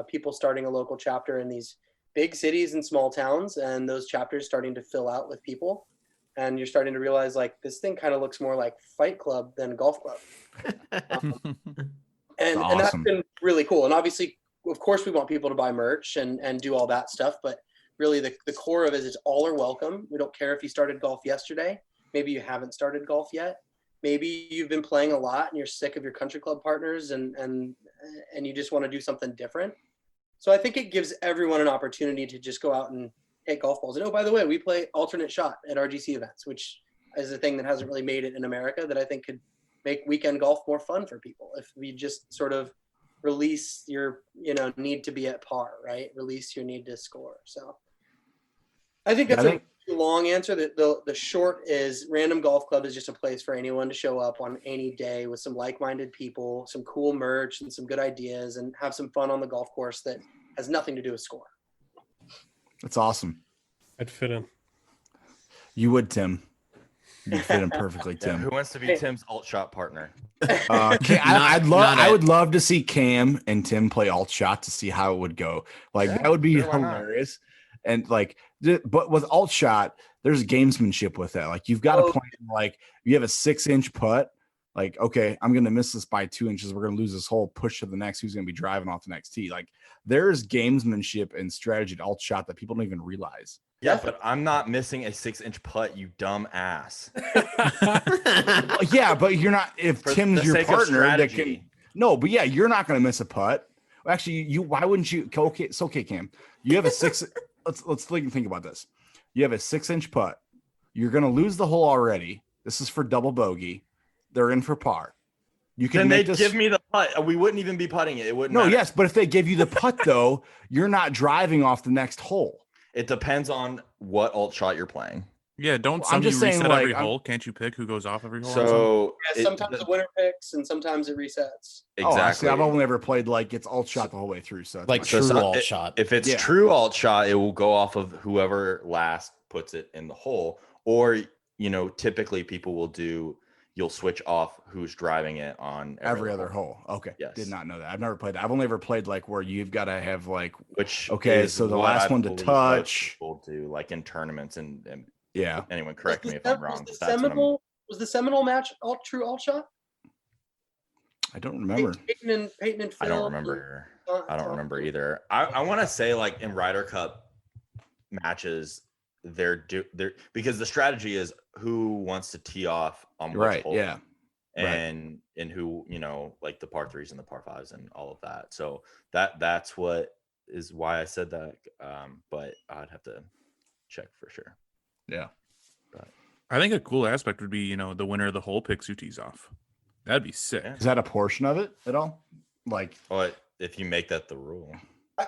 People starting a local chapter in these big cities and small towns, and those chapters starting to fill out with people. And you're starting to realize, like, this thing kind of looks more like Fight Club than Golf Club. And that's been really cool. And obviously, of course, we want people to buy merch and do all that stuff. But really, the core of it is all are welcome. We don't care if you started golf yesterday. Maybe you haven't started golf yet. Maybe you've been playing a lot and you're sick of your country club partners and you just want to do something different. So I think it gives everyone an opportunity to just go out and hit golf balls. And oh, by the way, we play alternate shot at RGC events, which is a thing that hasn't really made it in America that I think could make weekend golf more fun for people. If we just sort of release your, need to be at par, right? Release your need to score. So I think that's a long answer. The short is Random Golf Club is just a place for anyone to show up on any day with some like-minded people, some cool merch and some good ideas, and have some fun on the golf course that has nothing to do with score. That's awesome. I'd fit in. You would, Tim. You'd fit in perfectly, Tim. Who wants to be Tim's alt shot partner? I would love to see Cam and Tim play alt shot to see how it would go. Like that would be hilarious. And like, but with alt shot, there's gamesmanship with that. Like you've got to plan. Like you have a 6-inch putt. Like, okay, I'm going to miss this by 2 inches. We're going to lose this whole push to the next. Who's going to be driving off the next tee? Like there's gamesmanship and strategy to alt shot that people don't even realize. Yeah, but I'm not missing a 6-inch putt, you dumb ass. Yeah, but you're not. If Tim's your partner, that can. No, but yeah, you're not going to miss a putt. Actually, you. Why wouldn't you? Okay, it's okay, Cam. You have a 6. let's think about this. You have a 6-inch putt. You're going to lose the hole already. This is for double bogey. They're in for par. You can. Then they'd give me the putt. We wouldn't even be putting it. It wouldn't. No, matter. yes, but if they give you the putt though, you're not driving off the next hole. It depends on what alt shot you're playing. Yeah, don't I'm just saying, reset like, every hole? Can't you pick who goes off every hole? So sometimes the winner picks and sometimes it resets. Exactly. I've only ever played like it's alt shot the whole way through. So like true alt shot. If it's true alt shot, it will go off of whoever last puts it in the hole. Or, typically people will you'll switch off who's driving it on every other hole. Okay. Yes. Did not know that. I've never played that. I've only ever played like where you've got to have like which so the last one to touch. People do like in tournaments and yeah. Anyone correct me if I'm wrong. Was the Seminole match true alt shot? I don't remember. Peyton and Phil. I don't remember. I don't remember either. I want to say like in Ryder Cup matches, they're because the strategy is who wants to tee off on which hole. Yeah. And who, like the par 3s and the par 5s and all of that. So that's what is why I said that. But I'd have to check for sure. Yeah. But I think a cool aspect would be, the winner of the hole picks who tees off. That'd be sick. Is that a portion of it at all? Like, if you make that the rule.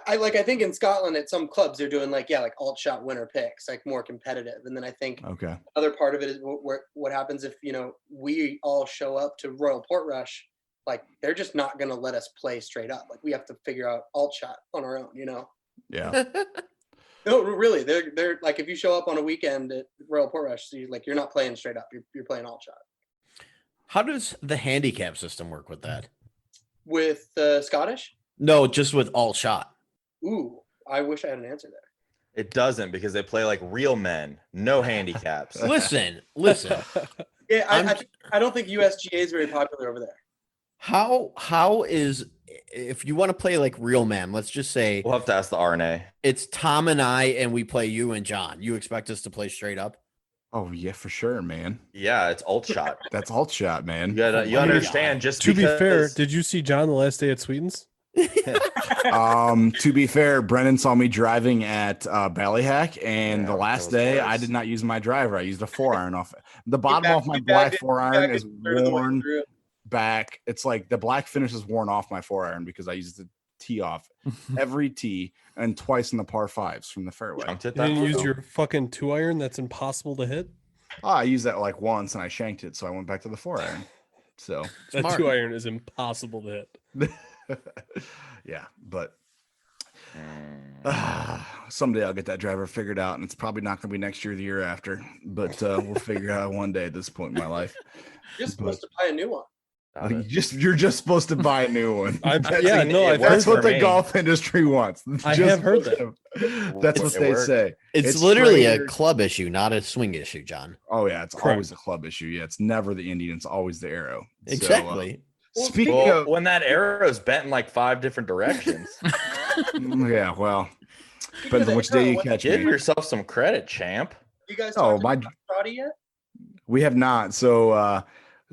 I think in Scotland at some clubs they're doing like alt shot winner picks, like more competitive. And then I think another part of it is what happens if we all show up to Royal Portrush, like they're just not going to let us play straight up. Like we have to figure out alt shot on our own. Yeah. No, really, they're like if you show up on a weekend at Royal Portrush, you're not playing straight up. You're playing alt shot. How does the handicap system work with that? With Scottish? No, just with alt shot. Ooh, I wish I had an answer there. It doesn't because they play like real men, no handicaps. Listen. Yeah, I don't think USGA is very popular over there. How is, if you want to play like real men, let's just say we'll have to ask the RNA. It's Tom and I, and we play you and John. You expect us to play straight up? Oh yeah, for sure, man. Yeah, it's alt shot. That's alt shot, man. You understand? Just to be fair, did you see John the last day at Sweetens? To be fair, Brendan saw me driving at Ballyhack, and the last day I did not use my driver. I used a 4-iron off it. The bottom of my black 4-iron is worn back. It's like the black finish is worn off my 4-iron because I used the tee off every tee and twice in the par 5s from the fairway. You didn't use your fucking 2-iron that's impossible to hit? I used that like once and I shanked it, so I went back to the 4-iron. So that 2-iron is impossible to hit. Yeah, but someday I'll get that driver figured out, and it's probably not going to be next year or the year after, but we'll figure it out one day at this point in my life. You're supposed to buy a new one. You're just supposed to buy a new one. That's what the golf industry wants. I have heard that. That's what they say. It's literally a club issue, not a swing issue, John. Oh yeah, it's always a club issue. Yeah, it's never the Indian. It's always the arrow. Exactly. Speaking of when that arrow is bent in like 5 different directions. Yeah, well, depends on which day you catch. Give yourself some credit, champ. You guys talked about Trotty yet? We have not. So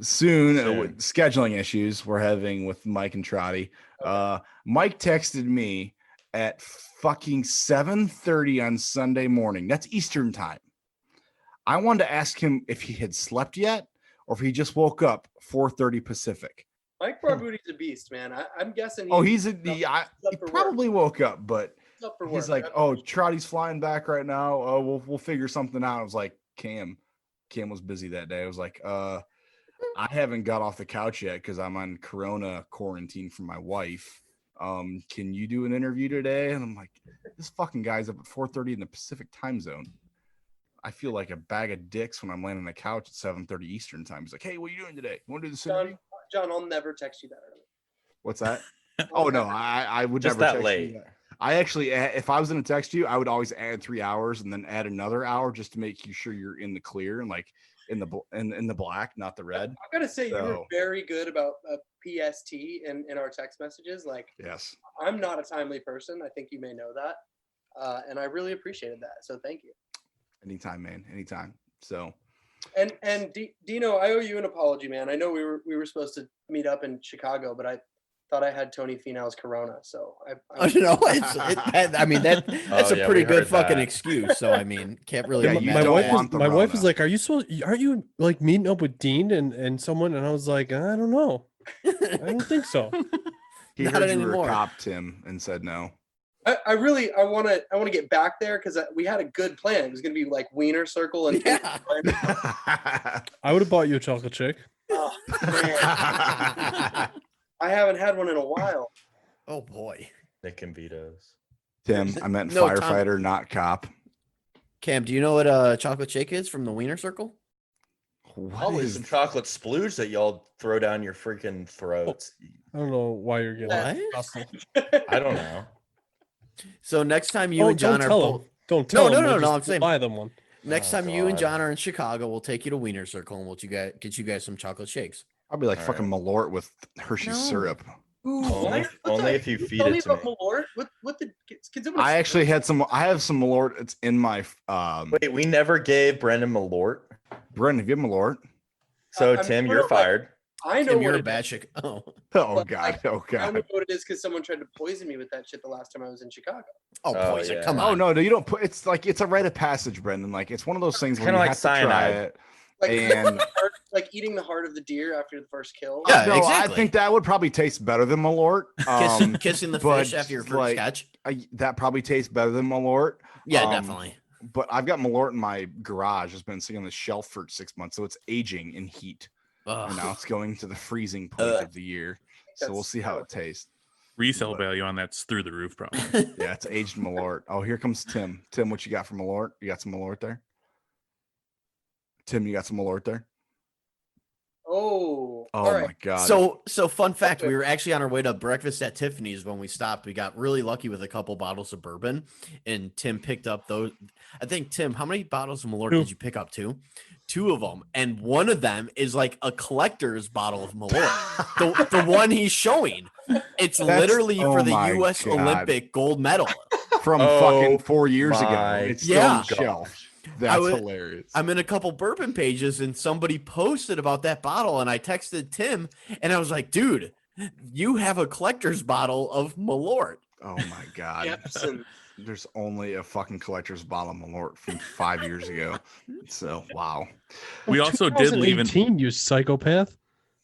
soon. Scheduling issues we're having with Mike and Trotty. Mike texted me at fucking 7:30 on Sunday morning. That's Eastern time. I wanted to ask him if he had slept yet or if he just woke up 4:30 Pacific. Mike Barbuti's a beast, man. I'm guessing. He probably woke up, but he's like, "Oh, Trotty's flying back right now. Oh, we'll figure something out." I was like, Cam was busy that day. I was like, I haven't got off the couch yet because I'm on Corona quarantine for my wife. Can you do an interview today? And I'm like, this fucking guy's up at 4:30 in the Pacific time zone. I feel like a bag of dicks when I'm laying on the couch at 7:30 Eastern time. He's like, "Hey, what are you doing today? You want to do this interview?" John, I'll never text you that early. What's that? Oh no, I would Just never that text late. you that. I actually, if I was going to text you, I would always add 3 hours and then add another hour just to make you sure you're in the clear and like in the black, not the red. I gotta say, you were very good about PST in our text messages. Like, yes, I'm not a timely person. I think you may know that, and I really appreciated that. So thank you. Anytime, man. Anytime. So. And Dino, I owe you an apology, man. I know we were supposed to meet up in Chicago, but I thought I had Tony Finau's Corona, so I know that's a pretty good fucking excuse. So I mean, can't really. My wife was like, "Aren't you like meeting up with Dean and someone?" And I was like, "I don't know. I don't think so." He heard you were copped him and said no. I want to get back there because we had a good plan. It was going to be like Wiener Circle and I would have bought you a chocolate chick. Oh, man. I haven't had one in a while. Oh boy, Nick and Vito's. Tim, I meant firefighter, Tom. not cop. Cam, do you know what a chocolate shake is from the Wiener Circle? Probably some chocolate splooge that y'all throw down your freaking throats. I don't know why you're getting what? I don't know. So next time you and John don't tell them. No, I'm saying buy them one. Next time you and John are in Chicago, we'll take you to Wiener Circle and we'll get you guys some chocolate shakes. I'll be like fucking Malort with Hershey's syrup. Ooh, only if you feed it to me. Malort? I actually had some. I have some Malort. It's in my. Wait, we never gave Brenden Malort. Brenden, have you Malort? So Tim, you're fired. I know Tim, you're a bad chick. Oh God. I know what it is because someone tried to poison me with that shit the last time I was in Chicago. Oh, poison! Yeah. Come on. Oh no, you don't put. It's a rite of passage, Brendan. Like it's one of those things where you like have to try it. And like eating the heart of the deer after the first kill. Yeah, no, exactly. I think that would probably taste better than Malort. Kissing the fish after your first catch. That probably tastes better than Malort. Yeah, definitely. But I've got Malort in my garage. It's been sitting on the shelf for 6 months, so it's aging in heat. And now it's going to the freezing point of the year. So we'll see how it tastes. Resale value on that's through the roof, probably. Yeah, it's aged Malort. Oh, here comes Tim. Tim, what you got for Malort? You got some Malort there? Tim, you got some Malort there? Oh my God. So fun fact, we were actually on our way to breakfast at Tiffany's when we stopped. We got really lucky with a couple bottles of bourbon, and Tim picked up those. I think, Tim, how many bottles of Malort did you pick up? Two of them, and one of them is like a collector's bottle of Malort. the one he's showing, it's literally for the U.S. Olympic gold medal from fucking 4 years ago. It's still on the shelf. That's hilarious. I'm in a couple bourbon pages and somebody posted about that bottle, and I texted Tim and I was like, dude, you have a collector's bottle of Malort. Oh my God. There's only a fucking collector's bottle of Malort from 5 years ago. So wow. We also did leave you psychopath.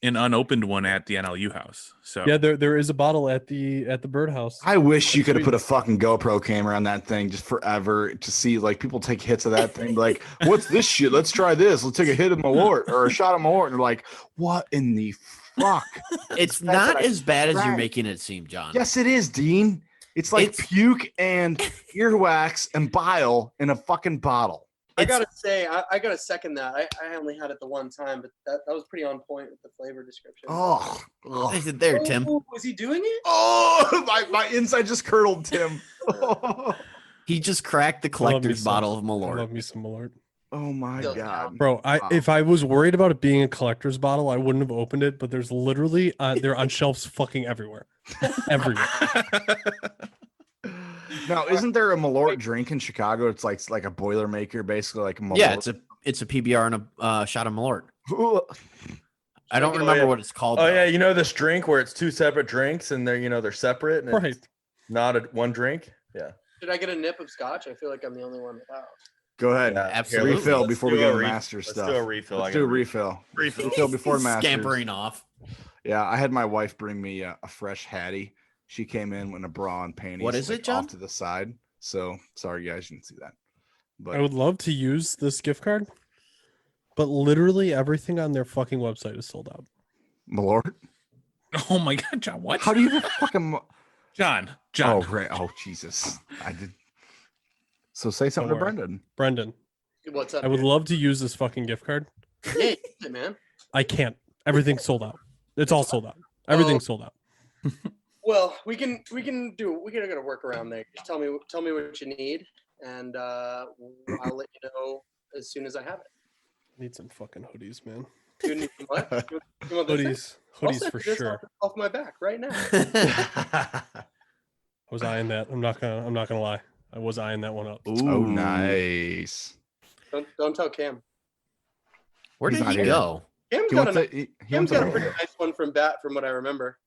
An unopened one at the NLU house. So yeah, there is a bottle at the birdhouse. I wish you could have put a fucking GoPro camera on that thing just forever to see like people take hits of that thing. Like, what's this shit? Let's try this. Let's take a hit of Malort or a shot of Malort. And they're like, what in the fuck? It's not as bad as you're making it seem, John. Yes, it is, Dean. It's like puke and earwax and bile in a fucking bottle. I gotta say, I gotta second that. I only had it the one time, but that was pretty on point with the flavor description. Oh, there, Tim. Was he doing it? Oh, my inside just curdled, Tim. He just cracked the collector's bottle of Malort. I love me some Malort. Oh my God, bro! If I was worried about it being a collector's bottle, I wouldn't have opened it. But there's literally they're on shelves fucking everywhere, everywhere. Now, isn't there a Malort drink in Chicago? It's like a Boilermaker, basically like Malort. Yeah, it's a PBR and a shot of Malort. I don't remember what it's called. Oh yeah, you know this drink where it's two separate drinks and they're separate and it's not one drink. Yeah. Should I get a nip of scotch? I feel like I'm the only one without. Go ahead. Yeah, Absolutely. Refill let's before do we a get into re- master let's stuff. do a refill. Let's I do a gotta refill. Refill. Refill before masters. Scampering off. Yeah, I had my wife bring me a fresh Hattie. She came in with a bra and panties. What is it, John? Off to the side. So sorry, guys, you didn't see that. But I would love to use this gift card, but literally everything on their fucking website is sold out. Malort, Oh my God, John! What? how do you fucking? John? Oh great! Oh Jesus! I did. So say something to Don't worry. Brendan. Brendan, What's up? I would dude? love to use this fucking gift card. Yeah, use it, man. I can't. Everything's sold out. It's all sold out. Everything's sold out. Well, we can gotta work around there. Just tell me what you need, and I'll let you know as soon as I have it. I need some fucking hoodies, man. You need some what? You want this thing? I'll Hoodies send for you this sure. off my back right now. I was eyeing that. I'm not gonna lie. I was eyeing that one up. Oh, nice. Don't tell Cam. Where He's did not he here. go? Cam's He got wants a, a, he Cam's wants got a a pretty nice one from bat, from what I remember.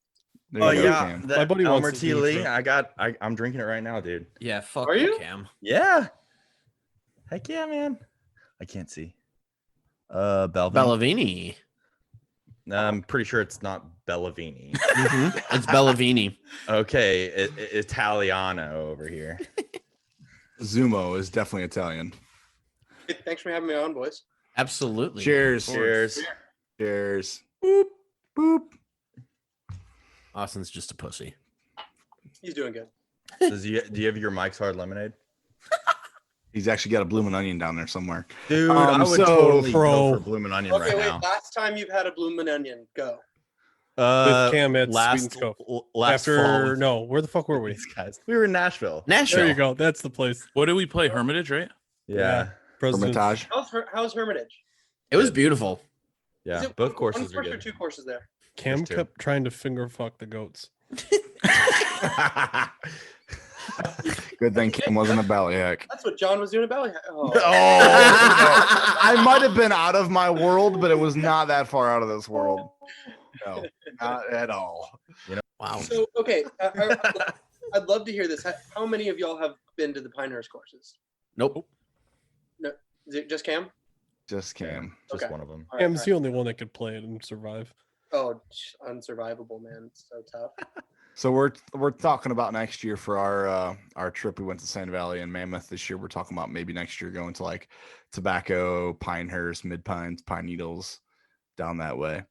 There Oh you go, yeah, Cam. that My buddy Elmer wants to T. do a Lee. trip. I'm drinking it right now, dude. Yeah, fuck Are you? Cam. Yeah. Heck yeah, man. I can't see. Belvini. Bellavini. I'm pretty sure it's not Bellavini. It's Bellavini. Okay, Italiano over here. Zumo is definitely Italian. Hey, thanks for having me on, boys. Absolutely. Cheers. Cheers. Cheers. Boop. Boop. Austin's just a pussy. He's doing good. Do you have your Mike's Hard Lemonade? He's actually got a bloomin' onion down there somewhere. Dude, I would so, totally bro. go for Bloomin' Onion Okay, right wait. now. Last time you've had a bloomin' onion, go. With Cam at Sweet and last Scope. last After fall. no, where the fuck were we? These guys. We were in Nashville. Nashville. There you go. That's the place. What did we play? Hermitage, right? Yeah. President's- Hermitage. How's Hermitage? It was beautiful. Yeah. Is it Both one courses are course or good. two courses there? Cam There's two. kept trying to finger fuck the goats. Good thing Cam wasn't a ballyack. That's what John was doing about. Oh, I might have been out of my world, but it was not that far out of this world. No, not at all. Wow. So okay, I'd love to hear this. How many of y'all have been to the Pinehurst courses? Nope. Is it just Cam? Just Cam. Just Okay. one of them. All right, Cam's all the right. only one that could play it and survive. Oh, unsurvivable, man. It's so tough. So we're talking about next year for our trip. We went to Sand Valley and Mammoth this year. We're talking about maybe next year going to like Tobacco, Pinehurst, Mid Pines, Pine Needles, down that way.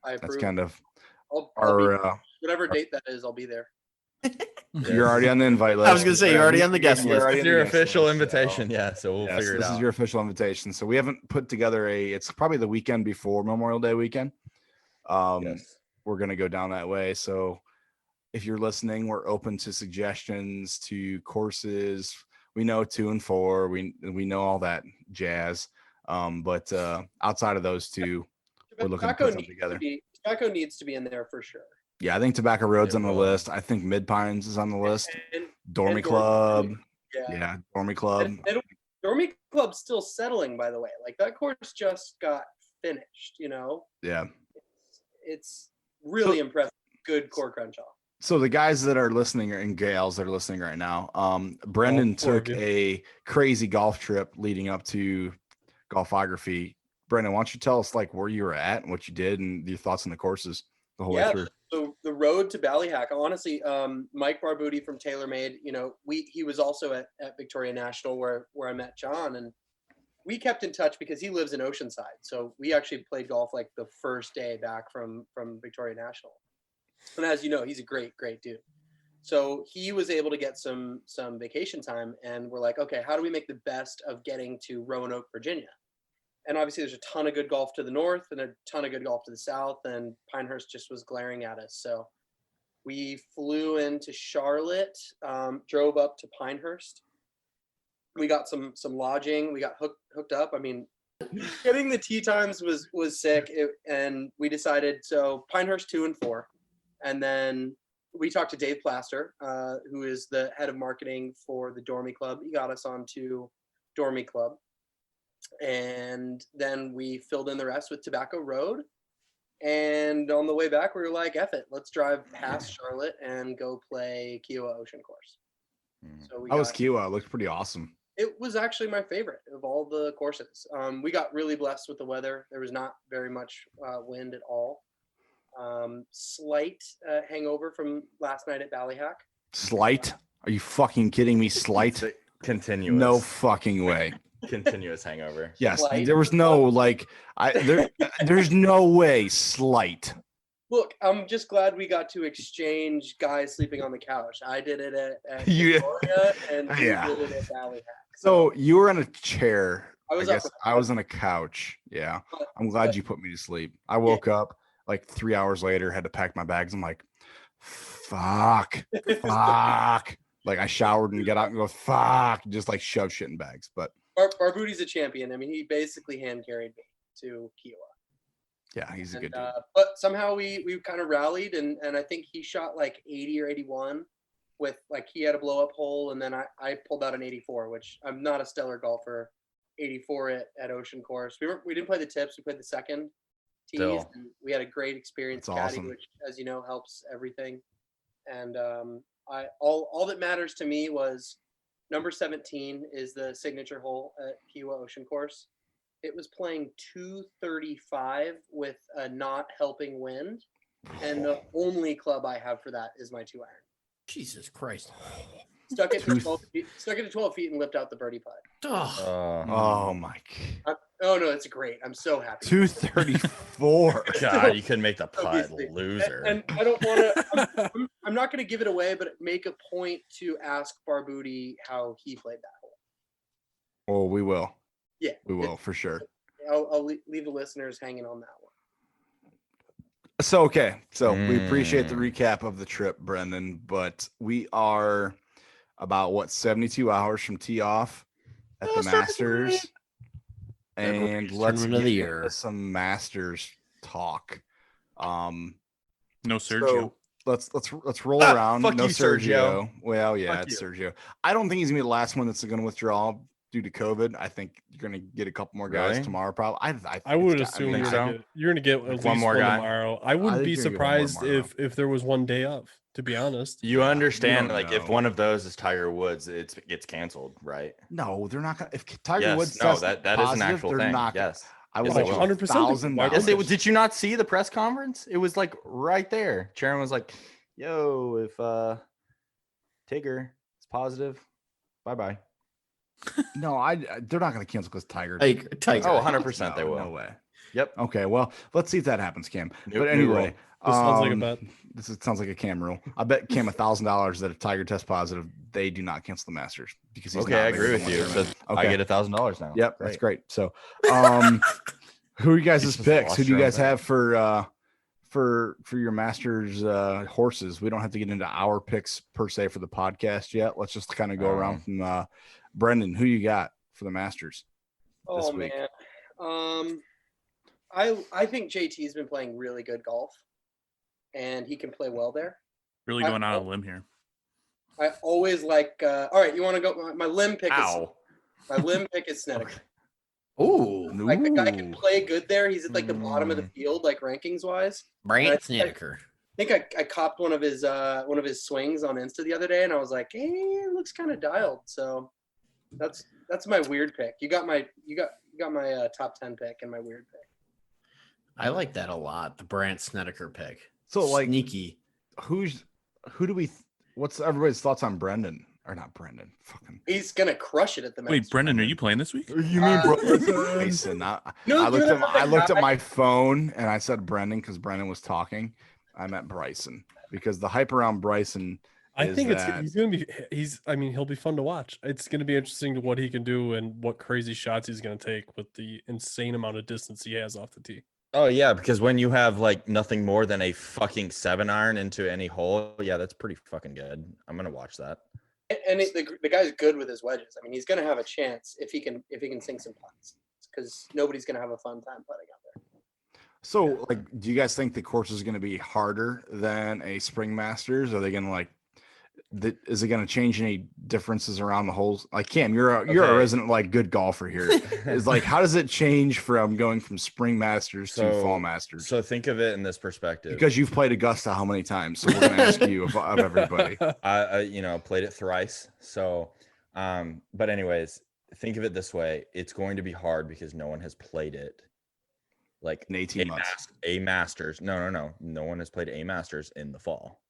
I That's approve. kind of I'll our. be, whatever date that is, I'll be there. You're already on the invite list. I was gonna say you're already on the guest You're list. already It's on the your guest official list, so- invitation. Yeah, so we'll Yes, figure it this out. is your official invitation. So we haven't put together it's probably the weekend before Memorial Day weekend. Yes. We're gonna go down that way. So if you're listening, we're open to suggestions, to courses. We know 2 and 4. We know all that jazz. But outside of those two, we're looking to put something together. Tobacco needs to be in there for sure. Yeah, I think Tobacco Road's It on the will. list. I think Mid Pines is on the list. And Dormy and Club. yeah. Yeah, Dormy Club. And Dormy Club's still settling, by the way. Like that course just got finished. Yeah. It's really impressive. Good core crunch off. So the guys that are listening and gals that are listening right now, Brendan All four of took you. a crazy golf trip leading up to golfography. Brendan, why don't you tell us like where you were at and what you did and your thoughts on the courses the whole way Yeah. through? So the road to Ballyhack, honestly, Mike Barbuti from TaylorMade, he was also at Victoria National where I met John, and we kept in touch because he lives in Oceanside. So we actually played golf like the first day back from Victoria National. And as you know, he's a great, great dude. So he was able to get some vacation time, and we're like, okay, how do we make the best of getting to Roanoke, Virginia? And obviously there's a ton of good golf to the north and a ton of good golf to the south, and Pinehurst just was glaring at us. So we flew into Charlotte, drove up to Pinehurst. We got some lodging. We got hooked up. I mean, getting the tee times was sick. And we decided, so Pinehurst 2 and 4. And then we talked to Dave Plaster, who is the head of marketing for the Dormy Club. He got us onto Dormy Club. And then we filled in the rest with Tobacco Road. And on the way back, we were like, F it, let's drive past Charlotte and go play Kiowa Ocean Course. So How was Kiowa? It looked pretty awesome. It was actually my favorite of all the courses. We got really blessed with the weather. There was not very much wind at all. Slight hangover from last night at Ballyhack. Slight? Are you fucking kidding me? Slight? Continuous. No fucking way. Continuous hangover. Yes, Slight. there was no like. There's no way. Slight. Look, I'm just glad we got to exchange guys sleeping on the couch. I did it at You- Victoria, and you Yeah. did it at Ballyhack. So you were in a chair. I was I up guess I was on a couch. Yeah. But- I'm glad but- you put me to sleep. I woke up like 3 hours later, had to pack my bags. I'm like, fuck. Like I showered and get out and go, fuck. Just like shove shit in bags. But Barboody's a champion. I mean, he basically hand carried me to Kiowa. yeah, he's a good And, dude. but somehow we kind of rallied, and I think he shot like 80 or 81 with like he had a blow up hole, and then I pulled out an 84, which I'm not a stellar golfer. 84 at Ocean Course. We didn't play the tips. We played the second tees. Still. And we had a great experience That's caddy, awesome. which, as you know, helps everything. And all that matters to me was number 17 is the signature hole at Kiowa Ocean Course. It was playing 235 with a not helping wind, and the only club I have for that is my 2-iron. Jesus Christ. Stuck it to 12 feet and lipped out the birdie putt. Oh, Oh my Oh no, it's great. I'm so happy. 234. God, you couldn't make the putt, Obviously. loser. And I don't want to. I'm not going to give it away, but make a point to ask Barboody how he played that hole. Oh, we will. Yeah, We will for sure. I'll leave the listeners hanging on that one. So okay, so we appreciate the Mm. recap of the trip, Brenden, but we are about what 72 hours from tee off at the Masters, and let's tournament of the get year. into some Masters talk. No Sergio. So let's roll around. fuck No you, Sergio. Well, yeah, Fuck it's you. Sergio. I don't think he's gonna be the last one that's gonna withdraw due to COVID. I think you're gonna get a couple more guys Really? tomorrow. Probably. I would it's got- assume think you're gonna get at Like least one more guy? tomorrow. I wouldn't think be you're gonna get one more surprised tomorrow. if there was one day of, to be honest. You understand, don't like, if know. one of those is Tiger Woods, it gets canceled, right? No, they're not gonna. If Tiger Yes, Woods, no, tests that is an positive, actual they're thing. not gonna- Yes. I would Yes, they bet will. you 100%. Why Yes, $1,000. did you not see the press conference? It was like right there. Chairman was like, "Yo, if Tigger is positive, bye." No, they're not going to cancel because Tiger. Tiger. Oh, 100% they No, will. No way. Yep. Okay, well, let's see if that happens, Cam. New- But new anyway, This sounds like a bet. sounds like a Cam rule. I bet Cam $1,000 that if Tiger tests positive, they do not cancel the Masters because he's Okay, not I available agree with you. So tournament. I Okay. get $1,000 now. Yep, that's Great. great. So, who are you guys' You just picks? lost Who do you your own guys thing. have for your Masters horses? We don't have to get into our picks per se for the podcast yet. Let's just kind of go around from Brenden. Who you got for the Masters? Oh week? man, I think JT's been playing really good golf, and he can play well there. Really going out on a limb here. I always like. All right, you want to go? My limb pick Ow. is my limb pick is Snedeker. Ooh, Like the guy can Ooh. play good there. He's at like the bottom of the Mm. field, like rankings wise. Brant I Snedeker. think I copped one of his swings on Insta the other day, and I was like, hey, it looks kind of dialed. So that's my weird pick. You got my top 10 pick and my weird pick. I like that a lot. The Brant Snedeker pick. So, like, sneaky. What's everybody's thoughts on Brenden? Or not Brenden? Fucking. He's gonna crush it at the Wait, Masters. Brendan, are you playing this week? You mean Bryson? I No, looked at my phone and I said Brenden because Brenden was talking. I meant Bryson because the hype around Bryson. I is think that- he's gonna be. He'll be fun to watch. It's gonna be interesting to what he can do and what crazy shots he's gonna take with the insane amount of distance he has off the tee. Oh yeah, because when you have like nothing more than a fucking 7-iron into any hole, yeah, that's pretty fucking good. I'm gonna watch that. And the guy's good with his wedges. I mean, he's gonna have a chance if he can sink some putts, because nobody's gonna have a fun time putting out there. So, like, do you guys think the course is going to be harder than a Spring Masters? Are they going to is it going to change any differences around the holes? Like, Cam, you're a Okay. resident like good golfer here. Is like, how does it change from going from Spring Masters to Fall Masters? So think of it in this perspective. Because you've played Augusta how many times? So we're going to ask you of everybody. I played it thrice. So, but anyways, think of it this way: it's going to be hard because no one has played it. Like In 18 months. A Masters. No. No one has played a Masters in the fall.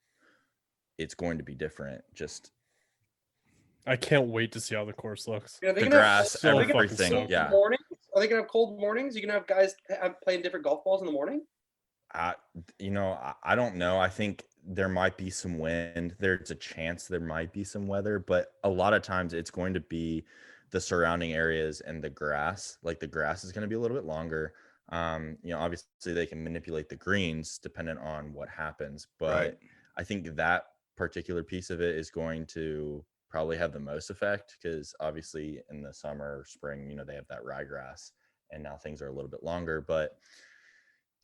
It's going to be different. Just I can't wait to see how the course looks. the grass, so fucking everything. stoked. Yeah. Mornings? Are they gonna have cold mornings? You gonna have guys playing different golf balls in the morning? I don't know. I think there might be some wind. There's a chance there might be some weather, but a lot of times it's going to be the surrounding areas and the grass. Like the grass is going to be a little bit longer. Obviously they can manipulate the greens dependent on what happens, but Right. I think that particular piece of it is going to probably have the most effect because obviously in the summer, spring, they have that ryegrass and now things are a little bit longer, but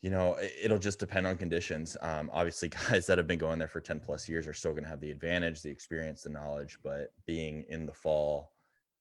it'll just depend on conditions. Obviously guys that have been going there for 10 plus years are still going to have the advantage, the experience, the knowledge, but being in the fall,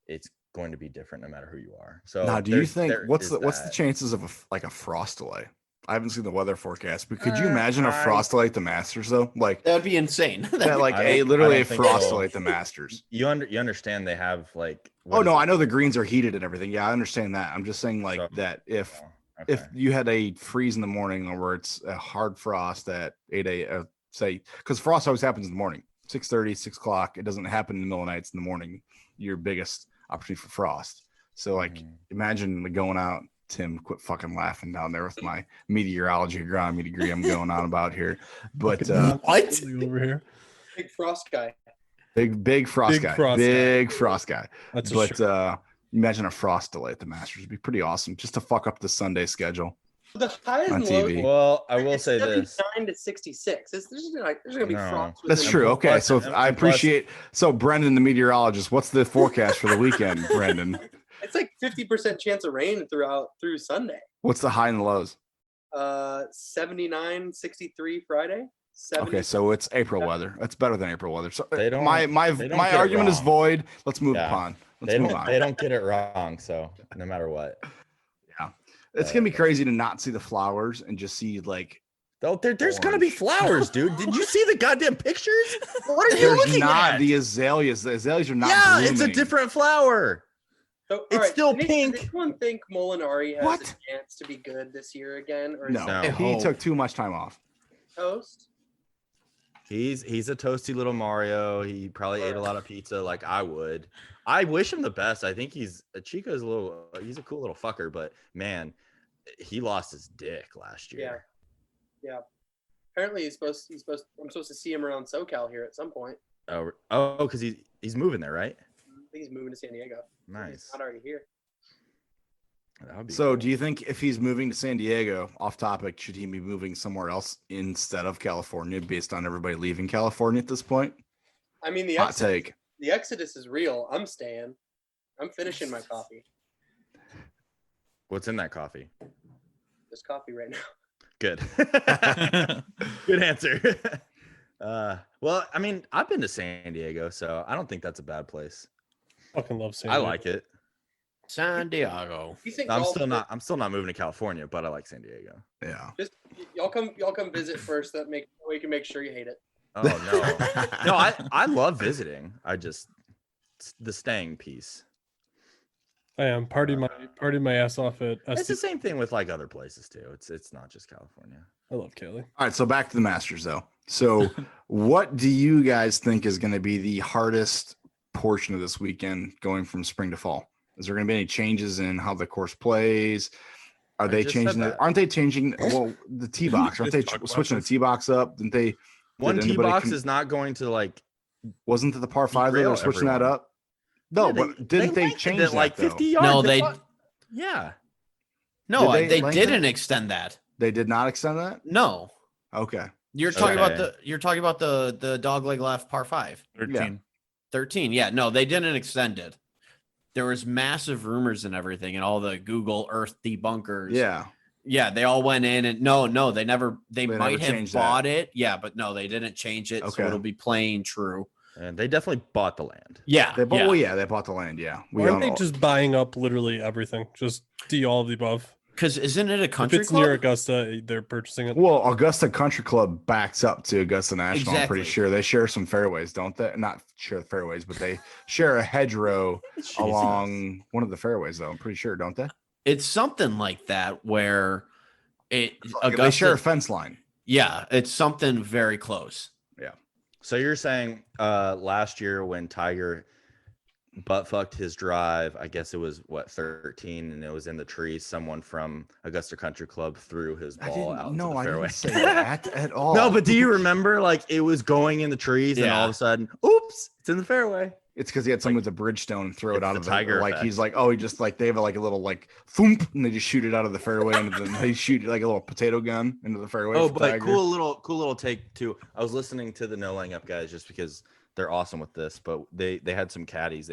it's going to be different no matter who you are. So Now, do you think what's the that. chances of a frost delay? I haven't seen the weather forecast, but could you imagine a frost delay at the Masters though? Like That would be insane. that, like literally a frost delay at the Masters. You understand they have like Oh no, I know the greens are heated and everything. Yeah, I understand that. I'm just saying like So- that if Okay. you had a freeze in the morning or it's a hard frost at 8 a.m. Say because frost always happens in the morning, 6:30, 6 o'clock. It doesn't happen in the middle of the night. It's in the morning. Your biggest opportunity for frost. So like imagine going out. Tim, quit fucking laughing down there with my meteorology agronomy degree I'm going on about here. But What? Over here? Big frost guy. big frost guy. Big frost guy. That's a But shirt. imagine a frost delay at the Masters. It'd be pretty awesome just to fuck up the Sunday schedule. The highs On and lows. TV. Well, I will it's say this. 79 to 66. There's gonna be No. frost. That's within- true. Okay, plus- so and I plus- appreciate. So Brenden, the meteorologist, what's the forecast for the weekend, Brenden? It's like 50% chance of rain through Sunday. What's the high and the lows? 79, 63 Friday. 70. Okay, so it's April weather. That's better than April weather. So They don't- my they don't my get it argument is wrong. void. Let's move Yeah. on. Let's They move don't on. they don't get it wrong. So no matter what. It's gonna be crazy to not see the flowers and just see like There's gonna be Orange. flowers, dude. Did you see the goddamn pictures? What are you there's looking not at? the azaleas. The azaleas are not. Yeah, it's a blooming. different flower. So, all It's still does pink. anyone think Molinari has What? a chance to be good this year again, or is No, No. he took too much time off. he toast? He's a toasty little Mario. He probably ate a lot of pizza like I would. I wish him the best. I think he's a cool little fucker, but man, he lost his dick last year. Yeah. Apparently, I'm supposed to see him around SoCal here at some point. Oh, because he's moving there, right? I think he's moving to San Diego. He's Nice. not already here. That would be So, cool. do you think if he's moving to San Diego, off topic, should he be moving somewhere else instead of California, based on everybody leaving California at this point? I mean, the Hot take. exodus is real. I'm staying. I'm finishing my coffee. What's in that coffee? Just coffee right now. Good. Good answer. Well, I mean, I've been to San Diego, so I don't think that's a bad place. Fucking love San I Diego. like it. San Diego. You think I'm golf- still not moving to California, but I like San Diego. Yeah. Just y'all come visit first. We can make sure you hate it. Oh no. No, I love visiting. I just the staying piece. I am party my ass off at It's the SD. same thing with like other places too. It's not just California. I love Kelly. All right, so back to the Masters though. So, what do you guys think is going to be the hardest portion of this weekend going from spring to fall? Is there going to be any changes in how the course plays? Are I they just said changing that. Aren't they changing? Well, the tee box. Aren't they Talk about switching the this. tee box up? Didn't they? One Did tee anybody box con- is not going to like Wasn't it the par five that they derail were switching that everyone. up? No, Yeah, but didn't they lengthened change it that like though? 50 yards? No, they Yeah. no, Did they they lengthen didn't it? extend that. They did not extend that. No. Okay. You're talking about Okay. the dog leg left par 5. 13. 13. Yeah, no, they didn't extend it. There was massive rumors and everything, and all the Google Earth debunkers. Yeah. Yeah, they all went in and no, they never they They might never have changed bought it. Yeah, but no, they didn't change it. Okay. So it'll be plain true. And they definitely bought the land. Yeah. They bought. yeah. Well, yeah, they bought the land. Yeah. Why aren't they just buying up literally everything? Just do all of the above. Because isn't it a If country it's near club? Augusta, they're purchasing it. Well, Augusta Country Club backs up to Augusta National. I'm pretty Exactly. sure they share some fairways, don't they? Not share the fairways, but they share a hedgerow Jesus. along one of the fairways, though. I'm pretty sure, don't they? It's something like that where it They share a Augusta. fence line. Yeah, it's something very close. So you're saying last year when Tiger butt fucked his drive, I guess it was 13, and it was in the trees. Someone from Augusta Country Club threw his ball out into the I fairway. didn't say that at all. No, but do you remember like it was going in the trees, and all of a sudden, oops, it's in the fairway. It's because he had someone with a Bridgestone and throw it it's out the of the Tiger like. effect. He's like, oh, he just like they have like a little like thump, and they just shoot it out of the fairway, and then they shoot like a little potato gun into the fairway. Oh, for but Tiger. cool little take too. I was listening to the No Laying Up guys just because they're awesome with this, but they had some caddies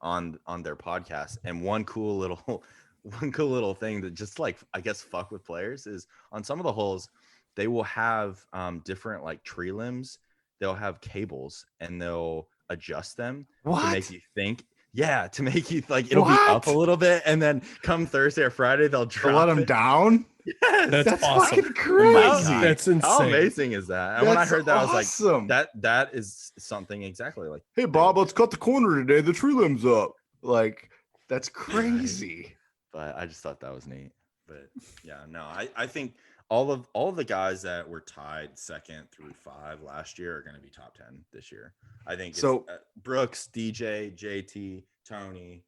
on their podcast, and one cool little thing that just like I guess fuck with players is on some of the holes they will have different like tree limbs. They'll have cables and they'll adjust them to make you think. Yeah, to make you like it'll be up a little bit, and then come Thursday or Friday they'll drop let him it. down. Yes, That's awesome. fucking crazy. That's insane. how amazing is that? And when I That's heard that, I was awesome. like, that is something exactly like. Hey Bob, let's cut the corner today. The tree limb's up. Like that's crazy. But I just thought that was neat. But yeah, no, I think all of the guys that were tied 2nd through 5 last year are going to be top 10 this year. I think So- it's, Brooks, DJ, JT, Tony,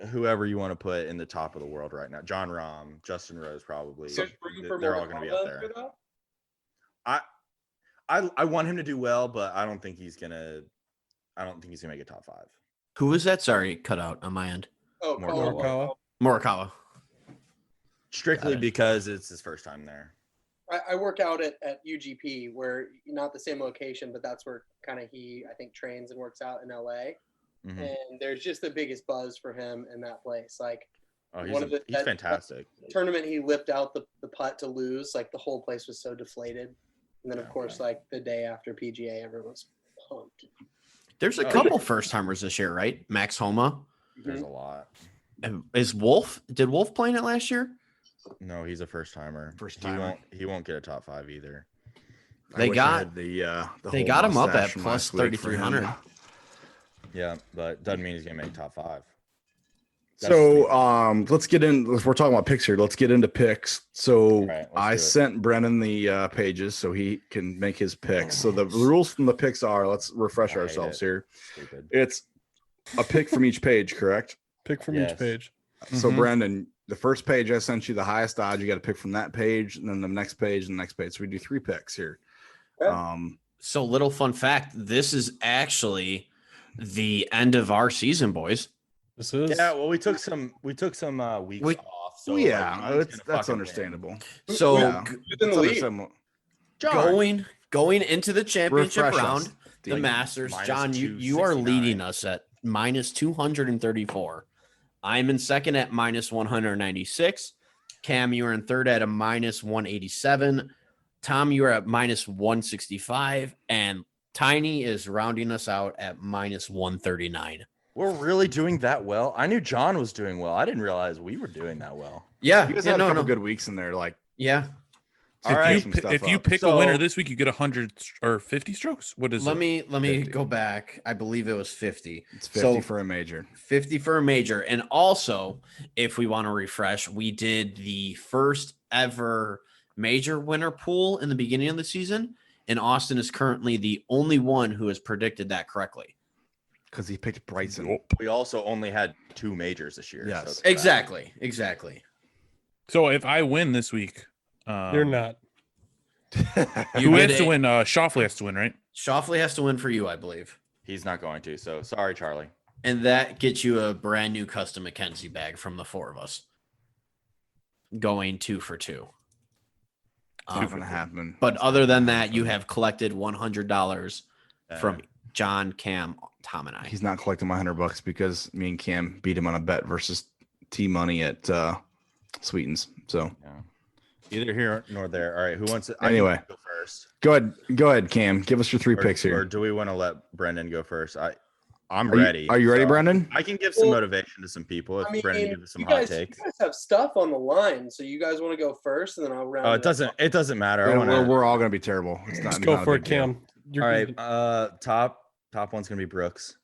whoever you want to put in the top of the world right now. John Rahm, Justin Rose, probably. So room for They're all going to be up Morikawa there. for that? I want him to do well, but I don't think he's gonna make a top 5. Who was that? Sorry, cut out on my end. Oh, Morikawa. Morikawa. Morikawa. Strictly Got it. because it's his first time there. I work out at UGP, where not the same location, but that's where kind of he, I think, trains and works out in LA. Mhm. And there's just the biggest buzz for him in that place. Like Oh, One of the- he's that- fantastic. tournament, he lipped out the putt to lose. Like the whole place was so deflated. And then of Yeah, course, like the day after PGA, everyone's pumped. There's a Oh, couple first timers this year, right? Max Homa. There's Mhm. a lot. Is Wolf? Did Wolf play in it last year? No, he's a first timer. First He timer. won't get a top 5 either. I They wish I got- had the they whole got him up mustache at from plus last week for him. 3,300. Yeah, but doesn't mean he's gonna make top 5. So let's get in. We're talking about picks here. Let's get into picks. So Right, let's I do it. sent Brennan the pages so he can make his picks. So the rules from the picks are, let's refresh I hate ourselves it. here. Stupid. It's a pick from each page, correct? Pick from Yes. each page. So Mhm. Brendan, the first page I sent you the highest odds. You got to pick from that page, and then the next page, and the next page. So we do 3 picks here. Okay. So, little fun fact: this is actually the end of our season, boys. This is Yeah, well, we took some weeks We- off. So Well, yeah, like, one's that's gonna fucking win. understandable. So Yeah. Who's in the That's lead? understandable. going into the championship Refresh us, round, the Dean. Masters. Minus John, you are 269. leading us at minus 234. I'm in second at minus 196. Cam, you are in third at a minus 187. Tom, you are at minus 165, and Tiny is rounding us out at minus 139. We're really doing that well. I knew John was doing well. I didn't realize we were doing that well. Yeah, You guys yeah, had a no, couple no. good weeks in there. Like, Yeah. All If right. you, some pi- stuff if you up. pick a winner So- this week, you get 100 or 50 strokes. What is Let it? me 50. go back. I believe it was 50. it's 50 So- for a major. 50 for a major. And also, if we want to refresh, we did the first ever major winner pool in the beginning of the season. And Austin is currently the only one who has predicted that correctly. Because he picked Bryson. Nope. We also only had 2 majors this year. Yes. so it's Exactly. Exactly. So if I win this week, you're not. You who get has to a- win? Shoffley has to win, right? Shoffley has to win for you, I believe. He's not going to. So sorry, Charlie. And that gets you a brand new custom McKenzie bag from the 4 of us. Going 2 for 2. Not gonna happen. But other than that, you have collected $100 from Uh, John, Cam, Tom, and I. He's not collecting my $100 because me and Cam beat him on a bet versus T Money at Sweetens. So yeah. Either here nor there. All right. Who wants to I Anyway. can go first? go ahead, Cam. Give us your 3 picks Or here. do we want to let Brendan go first? I'm Are you- ready. are you ready, so Brenden? I can give some Well, motivation to some people if I mean, Brendan gives us some you hot guys, takes. you guys have stuff on the line, so you guys want to go first, and then I'll round. Oh, it doesn't matter. I Yeah, wanna, we're all gonna be terrible. It's not. Just go not a for big it, deal. Cam. You're all right. good. Top one's gonna be Brooks.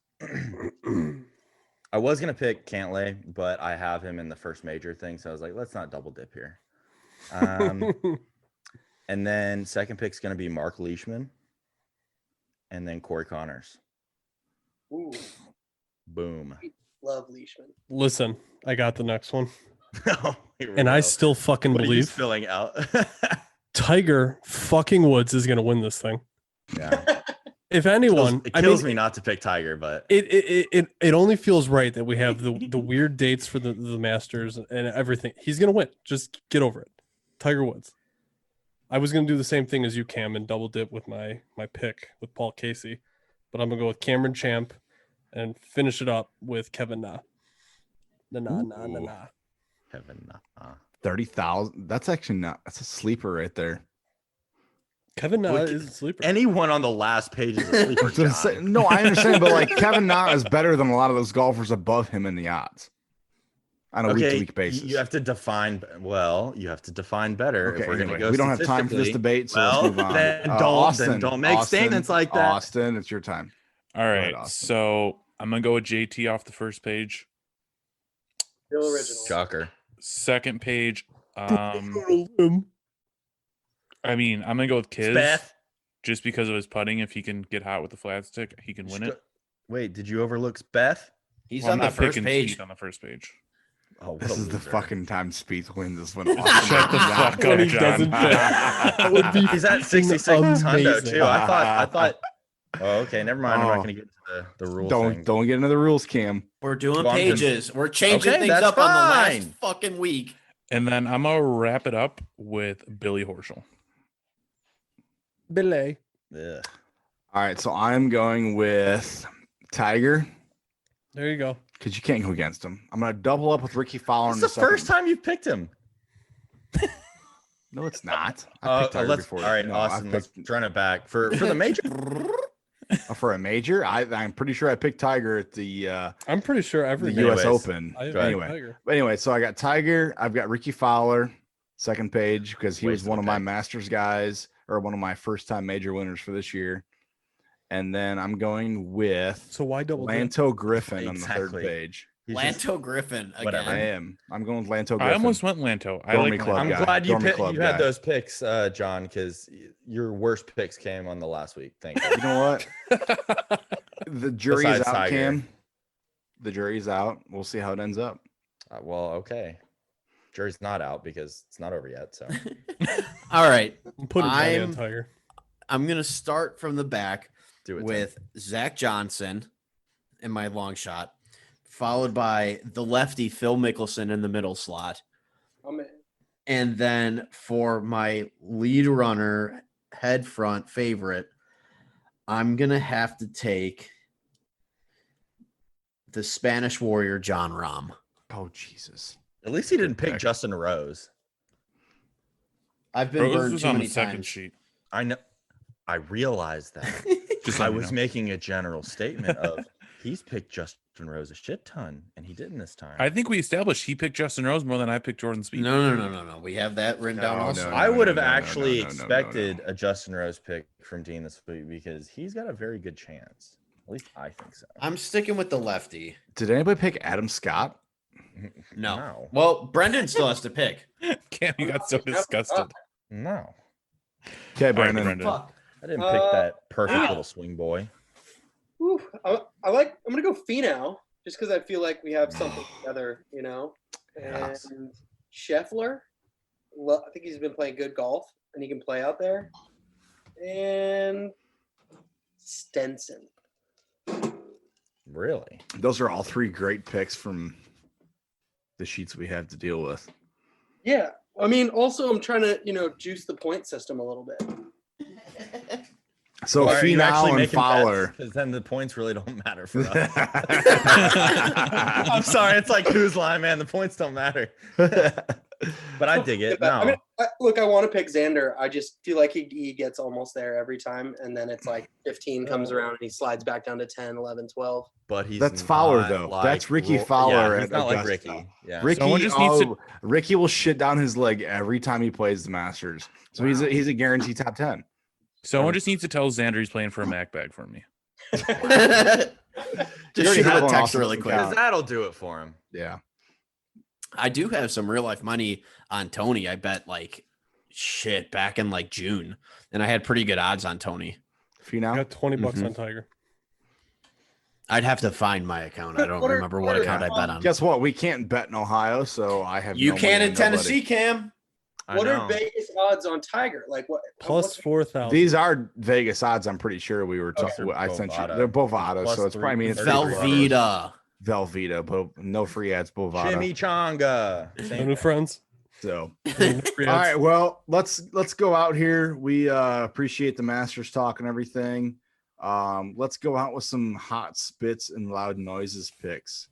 I was gonna pick Cantlay, but I have him in the first major thing, so I was like, let's not double dip here. And then second pick's gonna be Mark Leishman, and then Corey Connors. Ooh, Boom. love Leishman. Listen, I got the next one, Oh, here we and I go. still fucking What are you believe spilling out? Tiger fucking Woods is gonna win this thing. Yeah. If anyone, It kills me not to pick Tiger, but it only feels right that we have the weird dates for the Masters and everything. He's gonna win. Just get over it. Tiger Woods. I was gonna do the same thing as you, Cam, and double dip with my pick with Paul Casey, but I'm gonna go with Cameron Champ and finish it up with Kevin Na. Na. Kevin. 30,000. That's actually not. That's a sleeper right there. Kevin Na Look, is a sleeper. Anyone on the last page is a sleeper. I was gonna say- John. no, I understand, but like Kevin Na is better than a lot of those golfers above him in the odds on a week-to-week basis. You have to define. Well, you have to define better. Okay, if we're anyway, gonna go we don't have time for this statistically. debate, so Well, let's move on. then don't make statements like that. Austin, it's your time. All ahead, right. Austin. So I'm gonna go with JT off the first page. Real original. Shocker. Second page. I mean, I'm gonna go with Kiz Beth. just because of his putting. If he can get hot with the flat stick, he can win it. Wait, did you overlook Beth? He's Well, on I'm that not first picking page. Spieth on the first page. Oh, what This a is the loser. fucking time Spieth wins this one. Shut the fuck When up, he John. doesn't pick. That would be He's at fucking 66 hundo amazing. too. I thought. Oh, okay. Never mind. I'm not going to get into the rule thing. Don't get into the rules, Cam. We're doing Well, I'm just- pages. We're changing Okay, things that's up on the last fine. fucking week. And then I'm gonna wrap it up with Billy Horschel. Billy. Ugh. All right, so I'm going with Tiger There you go. because you can't go against him. I'm going to double up with Ricky Fowler. It's the first time you've picked him. No, it's not. I picked Tiger Let's, before. all right, No, Austin. I Let's picked, run it back for the major. for a major. I'm pretty sure I picked Tiger at the I'm pretty sure every U.S. Anyways, Open. I- Anyway, Tiger. but anyway, so I got Tiger. I've got Ricky Fowler, second page because he was Wasted one of my pick. Masters guys or one of my first time major winners for this year. And then I'm going with So why double dip? Lanto Griffin on the third Exactly. page. He's just- Lanto Griffin Whatever. I again. am. I'm going with Lanto Griffin. I almost went Lanto. I Dormy like Club Lanto. I'm guy. glad you Dormy Club you had guy. those picks, John, because your worst picks came on the last week. Thank you. You know what? The jury is Besides out, Tiger. Cam. The jury's out. We'll see how it ends up. Well, okay. Jury's not out because it's not over yet. So All right. Put a Johnny on I'm- Tiger. I'm going to start from the back do it. Tim. with Zach Johnson in my long shot, followed by the lefty Phil Mickelson in the middle slot. I'm in. And then for my lead runner, head front favorite, I'm going to have to take the Spanish warrior, John Rahm. Oh, Jesus. At least he didn't pick pick. Justin Rose. I've been Rose burned was too on many the second times. sheet. I know. I realized that. Just I let me was know. making a general statement of he's picked Justin Rose a shit ton, and he didn't this time. I think we established he picked Justin Rose more than I picked Jordan Spieth. No. We have that written down No, also. no, I would have no, actually no, no, no, expected a Justin Rose pick from Dean this week because he's got a very good chance. At least I think so. I'm sticking with the lefty. Did anybody pick Adam Scott? No. No. Well, Brendan still has to pick. Cam, you got so disgusted. No. Okay, All right, Brandon. Brendan. Fuck. I didn't pick that perfect little swing boy. Whew, I'm gonna go Finau just because I feel like we have something together, you know. Yes. And Scheffler, I think he's been playing good golf and he can play out there. And Stenson. Really? Those are all three great picks from the sheets we have to deal with. Yeah, I mean, also I'm trying to juice the point system a little bit. So Finau and Fowler. Because then the points really don't matter for us. I'm sorry, it's like whose line, man. The points don't matter. But I dig it. I mean, No, look, I want to pick Xander. I just feel like he gets almost there every time. And then it's like 15 comes around and he slides back down to 10, 11, 12. but he's That's Fowler not though. like That's Ricky Ro- Fowler. Yeah, he's at not like Augusta. Ricky. Yeah. Ricky, Someone just needs to- Ricky will shit down his leg every time he plays the Masters. So he's a guaranteed top 10. Someone just needs to tell Xander he's playing for a Mac bag for me. Just already shoot him have a one, text also really doesn't quick. count. Because that'll do it for him. Yeah. I do have some real life money on Tony. I bet like shit back in like June, and I had pretty good odds on Tony. For you I now? got 20 bucks Mm-hmm. on Tiger. I'd have to find my account. I don't What are- remember what what are- account I bet on. Guess what? We can't bet in Ohio, so I have You no can money in on Tennessee, nobody. Cam. I What know. are Vegas odds on Tiger? Like what? Plus what's- 4,000. These are Vegas odds. I'm pretty sure we were talking. They're I sent you. Bovada. They're Bovada, Plus so it's probably mean it's three- Velveeta. Velveeta, but no free ads. Bovada. Chimichanga. No Same new thing. friends. So No new free all ads. right, well let's go out here. We appreciate the Masters talk and everything. Let's go out with some hot spits and loud noises picks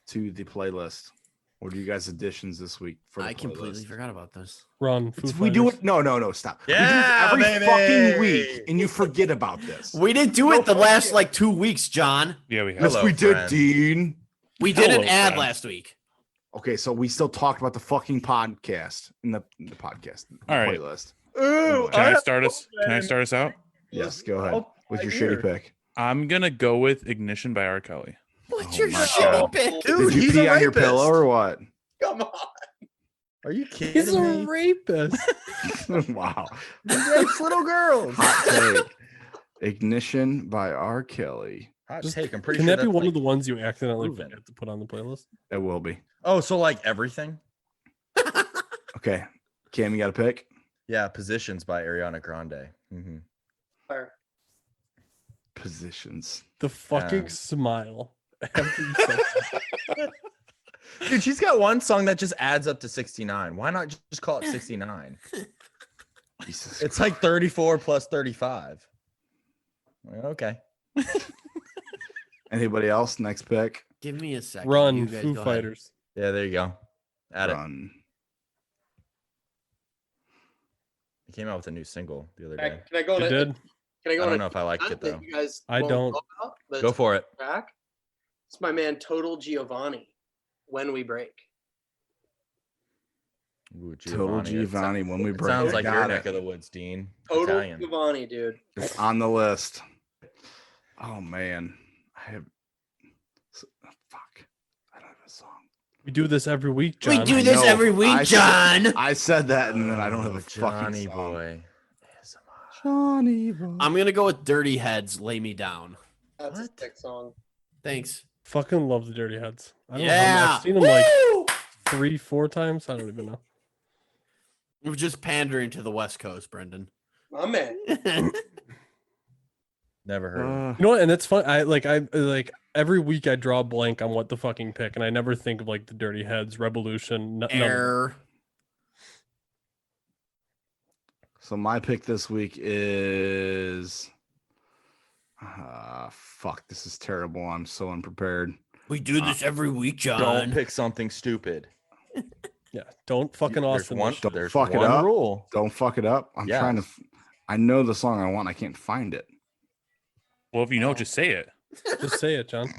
to the playlist. What are you guys' additions this week for the I completely playlist? forgot about this. Run. Foo We do Fighters. it. No, stop. Yeah, we do this every baby. fucking week, and you forget about this. We didn't do it the last like 2 weeks, John. Yeah, we have. Yes, Hello, we did, friend. Dean. We did Hello, an ad friend. last week. Okay, so we still talked about the fucking podcast in the podcast All right. playlist. Ooh, Can I start us? Can I start us out? Yes, go ahead Oh, with your my shitty ear. pick. I'm gonna go with "Ignition" by R. Kelly. What's Oh your my shitty God. pick? Dude, Did you he's pee a on your rapist. pillow or what? Come on. Are you kidding He's a me? rapist. Wow. He rapes little girls. Hot take. Ignition by R. Kelly. Hot Just- take. I'm pretty Can sure that be that's one like of the ones you accidentally proven. forget to put on the playlist? It will be. Oh, so like everything? Okay. Cam, you got a pick? Yeah, Positions by Ariana Grande. Mm-hmm. Fire. Positions. The fucking Yeah. smile. After you said that. Dude, she's got one song that just adds up to 69. Why not just call it 69? Jesus. It's like 34 plus 35. Okay. Anybody else? Next pick. Give me a second. You Run. guys Foo go ahead. Fighters. Yeah, there you go. Add it. Run. He came out with a new single the other Can I, day. can I go on I a, did. Can I go I on don't a know if I liked that it though. You guys I won't don't. know about, but Go it's for it. back. It's my man Total Giovanni. When we break. Ooh, Total Giovanni. Giovanni when we It break. sounds like your Got neck it. of the woods, Dean. Total Italian. Giovanni, dude. It's on the list. Oh man. I have fuck. I don't have a song. We do this every week, John. We do this know. every week, I said- John. I said that and then I don't have a Oh, fucking Johnny song. boy. Johnny boy. I'm gonna go with Dirty Heads. Lay me down. That's a What? sick song. Thanks. Fucking love the Dirty Heads. I don't know how Yeah. I've seen them like Woo! 3-4 times. I don't even know. We're just pandering to the West Coast, Brendan. My man. Never heard. You know what? And it's fun. I like every week I draw a blank on what the fucking pick, and I never think of like the Dirty Heads, Revolution. None of that. Error. So my pick this week is fuck, this is terrible. I'm so unprepared. We do this every week, John. Don't pick something stupid. Yeah, don't fucking There's Austin. one, this. Don't there's fuck it one up. rule. Don't fuck it up. I'm Yes. trying to I know the song I want. I can't find it. Well, if you know, just say it. Just say it, John.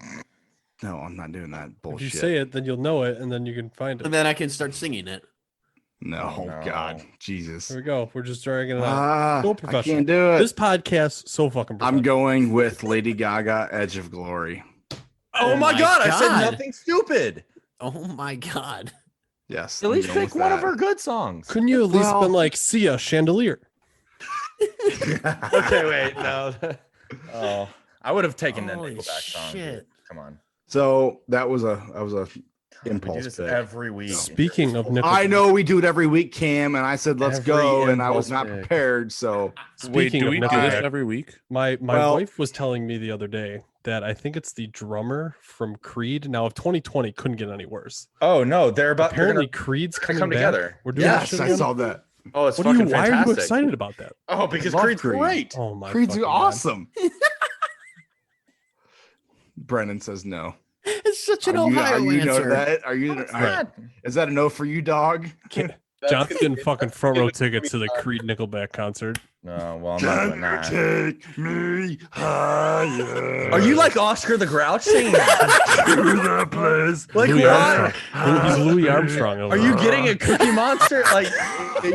No, I'm not doing that bullshit. If you say it, then you'll know it, and then you can find it. And then I can start singing it. No, Oh, no. God, Jesus. There we go. We're just dragging it out. So I professional. can't do it. This podcast so fucking. I'm professional. going with Lady Gaga, Edge of Glory. Oh my god, I said God. nothing stupid. Oh my god. Yes. At I'm least going pick with one of that. her good songs. Couldn't you at least Well- been like, "See ya, chandelier"? Okay, wait, no. Oh, I would have taken the Holy Nickelback song. dude. shit. Come on. So that was a We do impulse this pick. every week. Speaking of Nickelback, I know we do it every week, Cam, and I said let's Every go, and I was impulse not pick. prepared. So Wait, Speaking do of we do this Nickelback, every week? my Well- wife was telling me the other day that I think it's the drummer from Creed. Now, if 2020 couldn't get any worse, Oh no, they're about apparently they're Creed's gonna coming come back. together. We're doing that yes, shit I again? saw that. gonna, oh, it's What are you? fucking Why are you fantastic. excited about that? Oh, because Love Creed's Creed. great. Oh my! Creed's fucking God. awesome. Brennan says no. His That's such an Are you, Ohio are you know answer. that? Are you? Is that a no for you, dog? John's getting fucking front row tickets to the Creed Nickelback concert. No, well, I'm not doing that. Take me higher. Are you like Oscar the Grouch singing that? to the place? Like Louis what? Armstrong. He's Louis Armstrong. Over Are you there. getting a Cookie Monster? Like,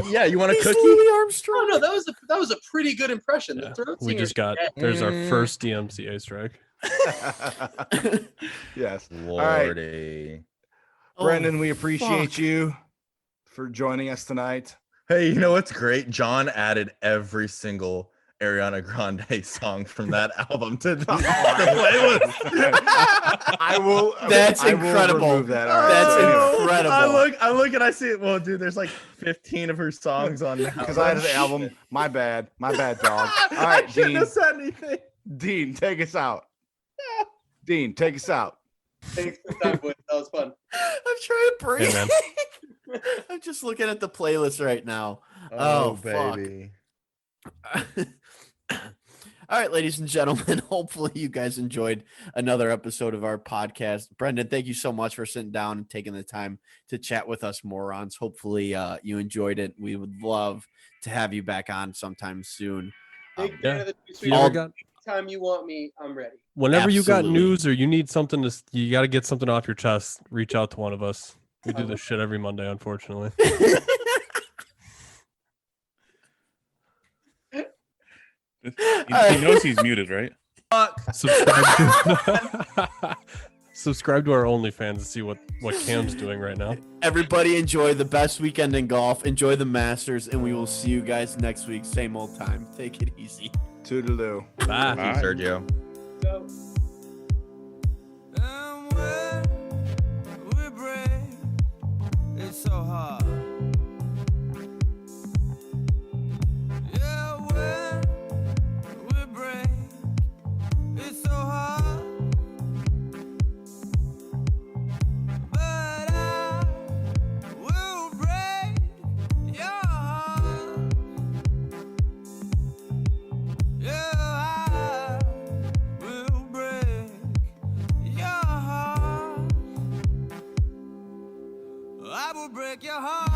yeah, you want a He's cookie? Louis Armstrong. No, that was a pretty good impression. Yeah, The throat we singer just got. dead. There's our first DMCA strike. Yes. Lordy. Brenden, we appreciate fuck. you for joining us tonight. Hey, you know what's great? John added every single Ariana Grande song from that album to the playlist. I will. That's I will incredible. remove that. All right, That's so anyway. incredible. I look and I see it. Well, dude, there's like 15 of her songs on now. Because I had an album. My bad, dog. All right, I shouldn't Dean. have said anything. Dean, take us out. Dean, take us out. Thanks for the time, boys. That was fun. I'm trying to breathe. Hey, man. I'm just looking at the playlist right now. Oh, fuck. baby. All right, ladies and gentlemen, hopefully you guys enjoyed another episode of our podcast. Brenden, thank you so much for sitting down and taking the time to chat with us morons. Hopefully you enjoyed it. We would love to have you back on sometime soon. Big yeah. fan of the Two You Sweet ever All- got- Time you want me, I'm ready. Whenever you got Absolutely. news or you need something to, you got to get something off your chest. Reach out to one of us. We do this shit every Monday, unfortunately. He knows he's muted, right? Subscribe to our OnlyFans to see what Cam's doing right now. Everybody enjoy the best weekend in golf. Enjoy the Masters, and we will see you guys next week. Same old time. Take it easy. Toodaloo. Bye. Bye. Sergio. So. And when we break, it's so hard. Yeah, when we break, it's so hard. But I will break your heart. Yeah, I will break your heart. I will break your heart.